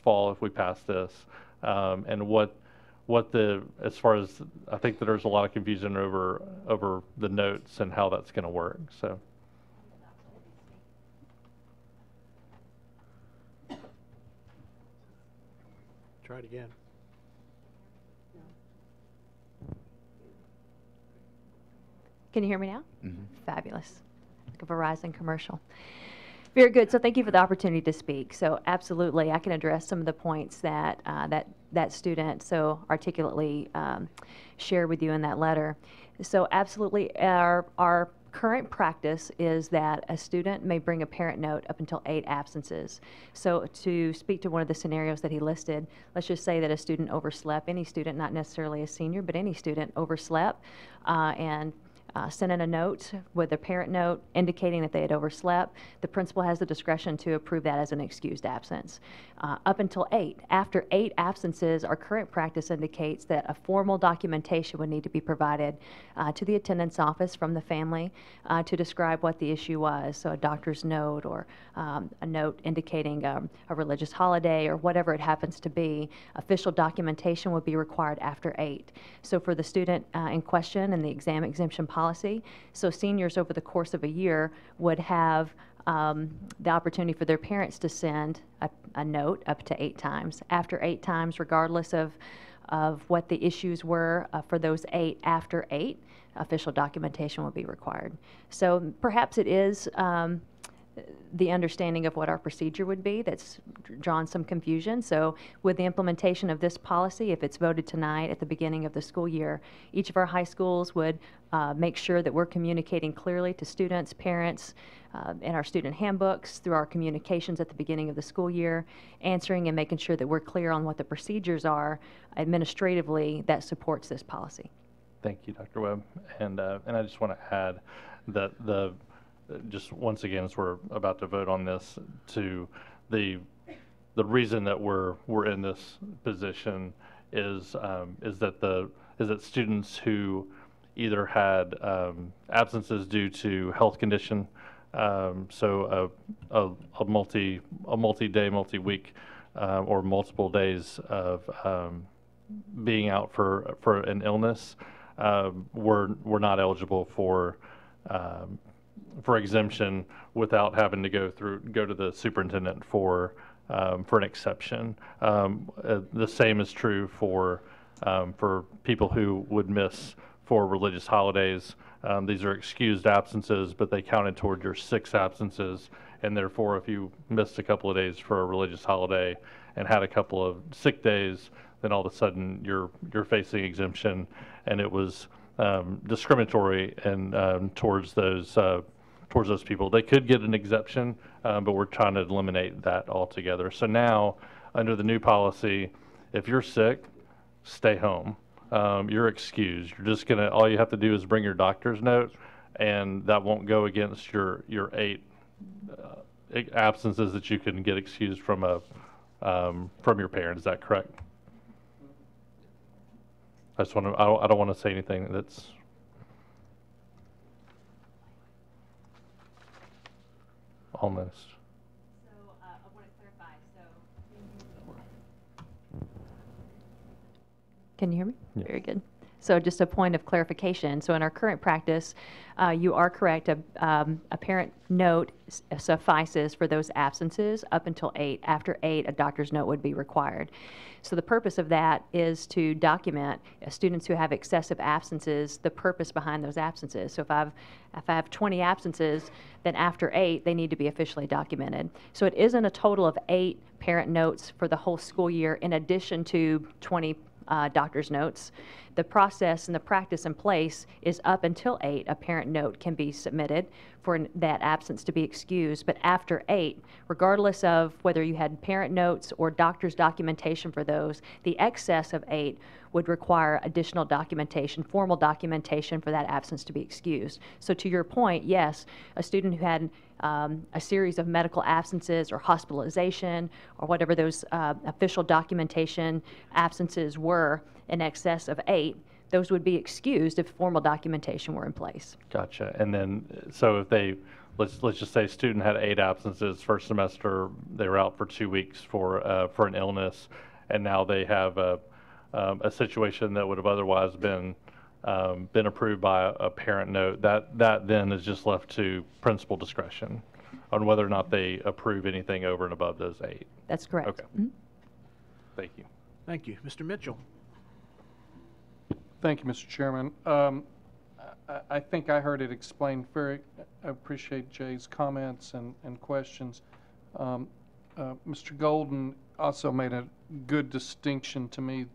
fall if we pass this, and what the, as far as, I think that there's a lot of confusion over the notes and how that's going to work. So. Try it again. Can you hear me now? Mm-hmm. Fabulous. Like a Verizon commercial. Very good. So thank you for the opportunity to speak. So absolutely, I can address some of the points that that student so articulately shared with you in that letter. So absolutely, our current practice is that a student may bring a parent note up until 8 absences. So to speak to one of the scenarios that he listed, let's just say that a student overslept, any student, not necessarily a senior, but any student overslept and sent in a note with a parent note indicating that they had overslept. The principal has the discretion to approve that as an excused absence. Up until 8. After 8 absences, our current practice indicates that a formal documentation would need to be provided to the attendance office from the family to describe what the issue was. So a doctor's note or a note indicating a religious holiday or whatever it happens to be. Official documentation would be required after 8. So for the student in question and the exam exemption policy, so seniors over the course of a year would have the opportunity for their parents to send a note up to 8 times. After 8 times, regardless of what the issues were for those 8, after 8, official documentation will be required. So perhaps it is the understanding of what our procedure would be that's drawn some confusion. So with the implementation of this policy, if it's voted tonight at the beginning of the school year, each of our high schools would make sure that we're communicating clearly to students, parents, in our student handbooks, through our communications at the beginning of the school year, answering and making sure that we're clear on what the procedures are administratively that supports this policy. Thank you, Dr. Webb. And I just want to add that just once again, as we're about to vote on this, to the reason that we're in this position is that students who either had absences due to health condition, so a multi-day, multi-week, or multiple days of being out for an illness, were not eligible for exemption without having to go to the superintendent for an exception. The same is true for people who would miss for religious holidays. These are excused absences, but they counted toward your 6 absences, and therefore if you missed a couple of days for a religious holiday and had a couple of sick days, then all of a sudden you're facing exemption, and it was discriminatory and towards those people. They could get an exemption, but we're trying to eliminate that altogether. So now, under the new policy, if you're sick, stay home. You're excused. You're just gonna, all you have to do is bring your doctor's note, and that won't go against your 8 absences that you can get excused from your parent. Is that correct? I don't want to say anything that's almost. So I want to clarify. So can you hear me? Yeah. Very good. So just a point of clarification. So in our current practice, you are correct. A parent note suffices for those absences up until 8. After 8, a doctor's note would be required. So the purpose of that is to document students who have excessive absences, the purpose behind those absences. So if I have 20 absences, then after 8, they need to be officially documented. So it isn't a total of 8 parent notes for the whole school year in addition to 20 doctor's notes. The process and the practice in place is up until 8, a parent note can be submitted for that absence to be excused. But after 8, regardless of whether you had parent notes or doctor's documentation for those, the excess of 8 would require additional documentation, formal documentation for that absence to be excused. So to your point, yes, a student who had a series of medical absences or hospitalization or whatever those official documentation absences were in excess of 8, those would be excused if formal documentation were in place. Gotcha. And then, so if they, let's just say student had 8 absences first semester, they were out for 2 weeks for an illness, and now they have a situation that would have otherwise been approved by a parent note, that then is just left to principal discretion on whether or not they approve anything over and above those 8. That's correct. Okay. Thank you. Thank you. Mr. Mitchell. Thank you, Mr. Chairman. I think I heard it explained I appreciate Jay's comments and questions. Mr. Golden also made a good distinction to me,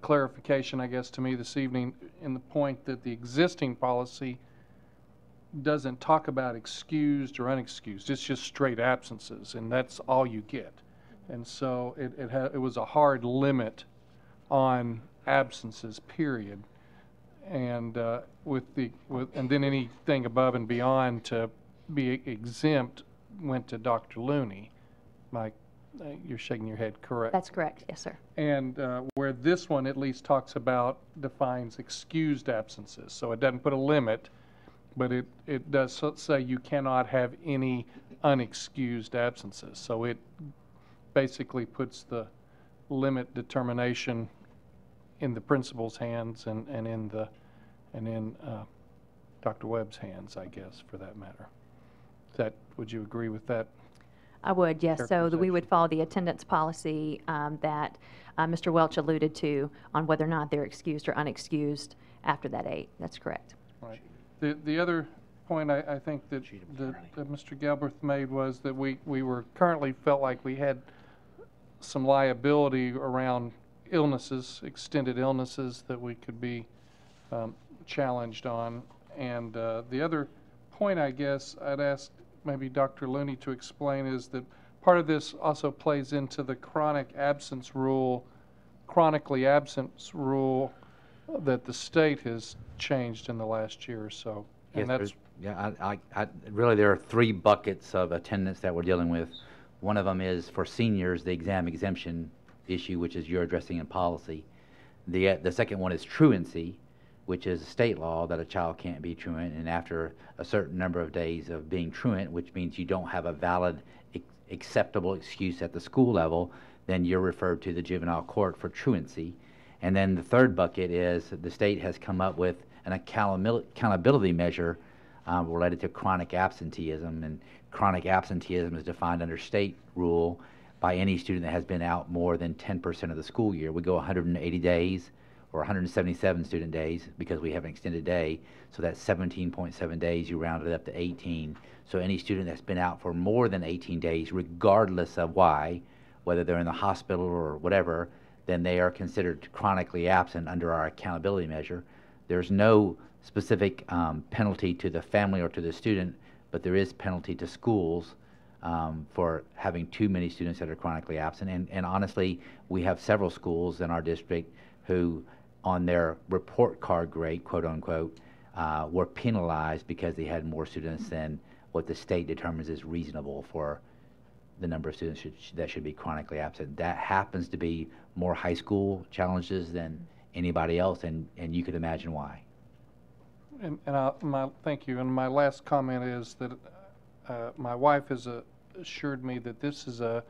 clarification, I guess, to me this evening in the point that the existing policy doesn't talk about excused or unexcused. It's just straight absences, and that's all you get. And so it was a hard limit on absences, period. And and then anything above and beyond to be exempt went to Dr. Looney. Mike, you're shaking your head, correct? That's correct, yes, sir. And where this one at least talks about, defines excused absences. So it doesn't put a limit, but it does say you cannot have any unexcused absences. So it basically puts the limit determination in the principal's hands and in Dr. Webb's hands, I guess, for that matter. Would you agree with that? I would, yes. So we would follow the attendance policy that Mr. Welch alluded to on whether or not they're excused or unexcused after that 8. That's correct. Right. The other point I think that Mr. Galbraith made was that we were currently felt like we had some liability around illnesses, extended illnesses that we could be challenged on. And the other point, I guess, I'd ask maybe Dr. Looney to explain is that part of this also plays into the chronically absent rule that the state has changed in the last year or so. And Yes, that's really there are 3 buckets of attendance that we're dealing with. One of them is for seniors, the exam exemption issue, which is you're addressing in policy. The second one is truancy, which is a state law that a child can't be truant, and after a certain number of days of being truant, which means you don't have a valid, acceptable excuse at the school level, then you're referred to the juvenile court for truancy. And then the third bucket is the state has come up with an accountability measure related to chronic absenteeism, and chronic absenteeism is defined under state rule by any student that has been out more than 10% of the school year. We go 180 days or 177 student days because we have an extended day, so that's 17.7 days, you round it up to 18. So any student that's been out for more than 18 days, regardless of why, whether they're in the hospital or whatever, then they are considered chronically absent under our accountability measure. There's no specific penalty to the family or to the student, but there is penalty to schools for having too many students that are chronically absent. And honestly, we have several schools in our district who, on their report card grade, quote unquote, were penalized because they had more students than what the state determines is reasonable for the number of students that should be chronically absent. That happens to be more high school challenges than anybody else, and you could imagine why. Thank you. And my last comment is that my wife has assured me that this is a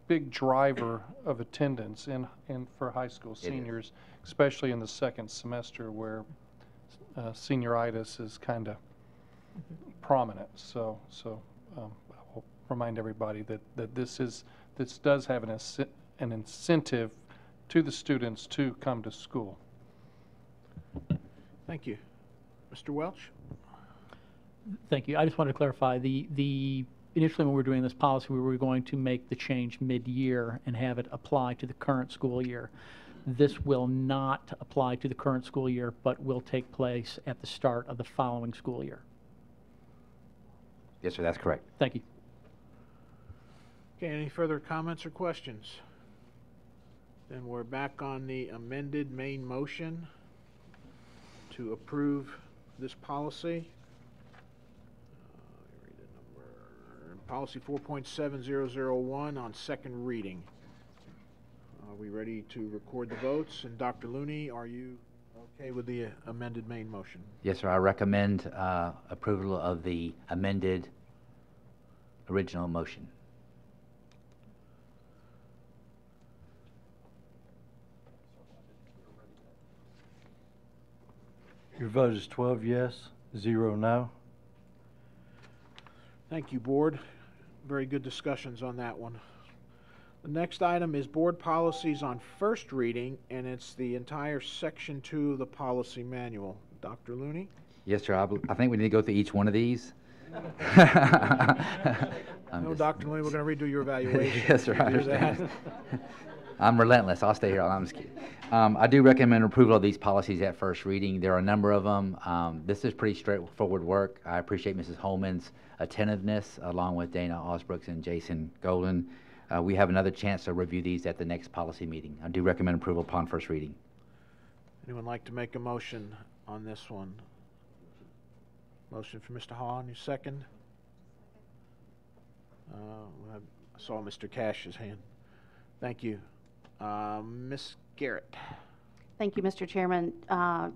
big driver of attendance for high school seniors, especially in the second semester where senioritis is kind of prominent. So I will remind everybody that this does have an incentive to the students to come to school. Thank you. Mr. Welch? Thank you. I just wanted to clarify, initially when we were doing this policy, we were going to make the change mid-year and have it apply to the current school year. This will not apply to the current school year, but will take place at the start of the following school year. Yes, sir, that's correct. Thank you. Okay, any further comments or questions? Then we're back on the amended main motion to approve this policy. Read the number. Policy 4.7001 on second reading. Are we ready to record the votes? And Dr. Looney, are you okay with the amended main motion? Yes, sir, I recommend approval of the amended original motion. Your vote is 12 yes, 0 no. Thank you, Board. Very good discussions on that one. The next item is board policies on first reading, and it's the entire section 2 of the policy manual. Dr. Looney? Yes, sir, I think we need to go through each one of these. No, Dr. Looney, we're going to redo your evaluation. Yes, sir, I understand. I'm relentless. I'll stay here. I'm just kidding. I do recommend approval of these policies at first reading. There are a number of them. This is pretty straightforward work. I appreciate Mrs. Holman's attentiveness, along with Dana Osbrooks and Jason Golden. We have another chance to review these at the next policy meeting. I do recommend approval upon first reading. Anyone like to make a motion on this one? Motion for Mr. Hahn, you second? I saw Mr. Cash's hand. Thank you. Ms. Garrett. Thank you, Mr. Chairman.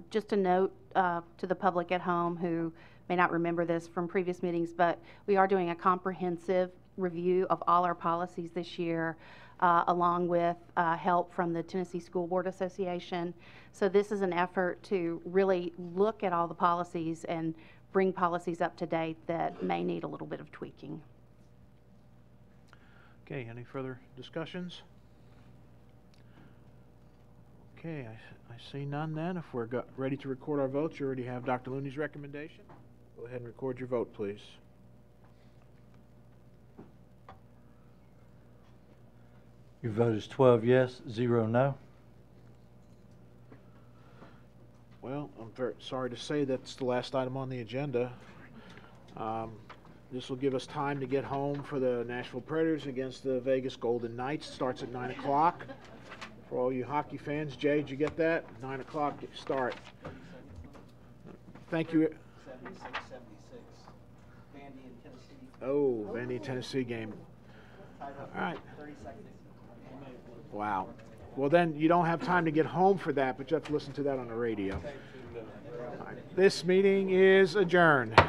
Just a note to the public at home who may not remember this from previous meetings, but we are doing a comprehensive review of all our policies this year, along with help from the Tennessee School Board Association. So this is an effort to really look at all the policies and bring policies up to date that may need a little bit of tweaking. Okay, any further discussions? Okay, I see none then. If we're ready to record our votes, you already have Dr. Looney's recommendation. Go ahead and record your vote, please. Your vote is 12 yes, 0 no. Well, I'm very sorry to say that's the last item on the agenda. This will give us time to get home for the Nashville Predators against the Vegas Golden Knights. It starts at 9 o'clock. For all you hockey fans, Jay, did you get that? 9 o'clock start. Thank you. 76, 76. Vandy and Tennessee. Oh, Vandy, Tennessee game. All right. 30 seconds. Wow. Well, then you don't have time to get home for that, but you have to listen to that on the radio. All right. This meeting is adjourned.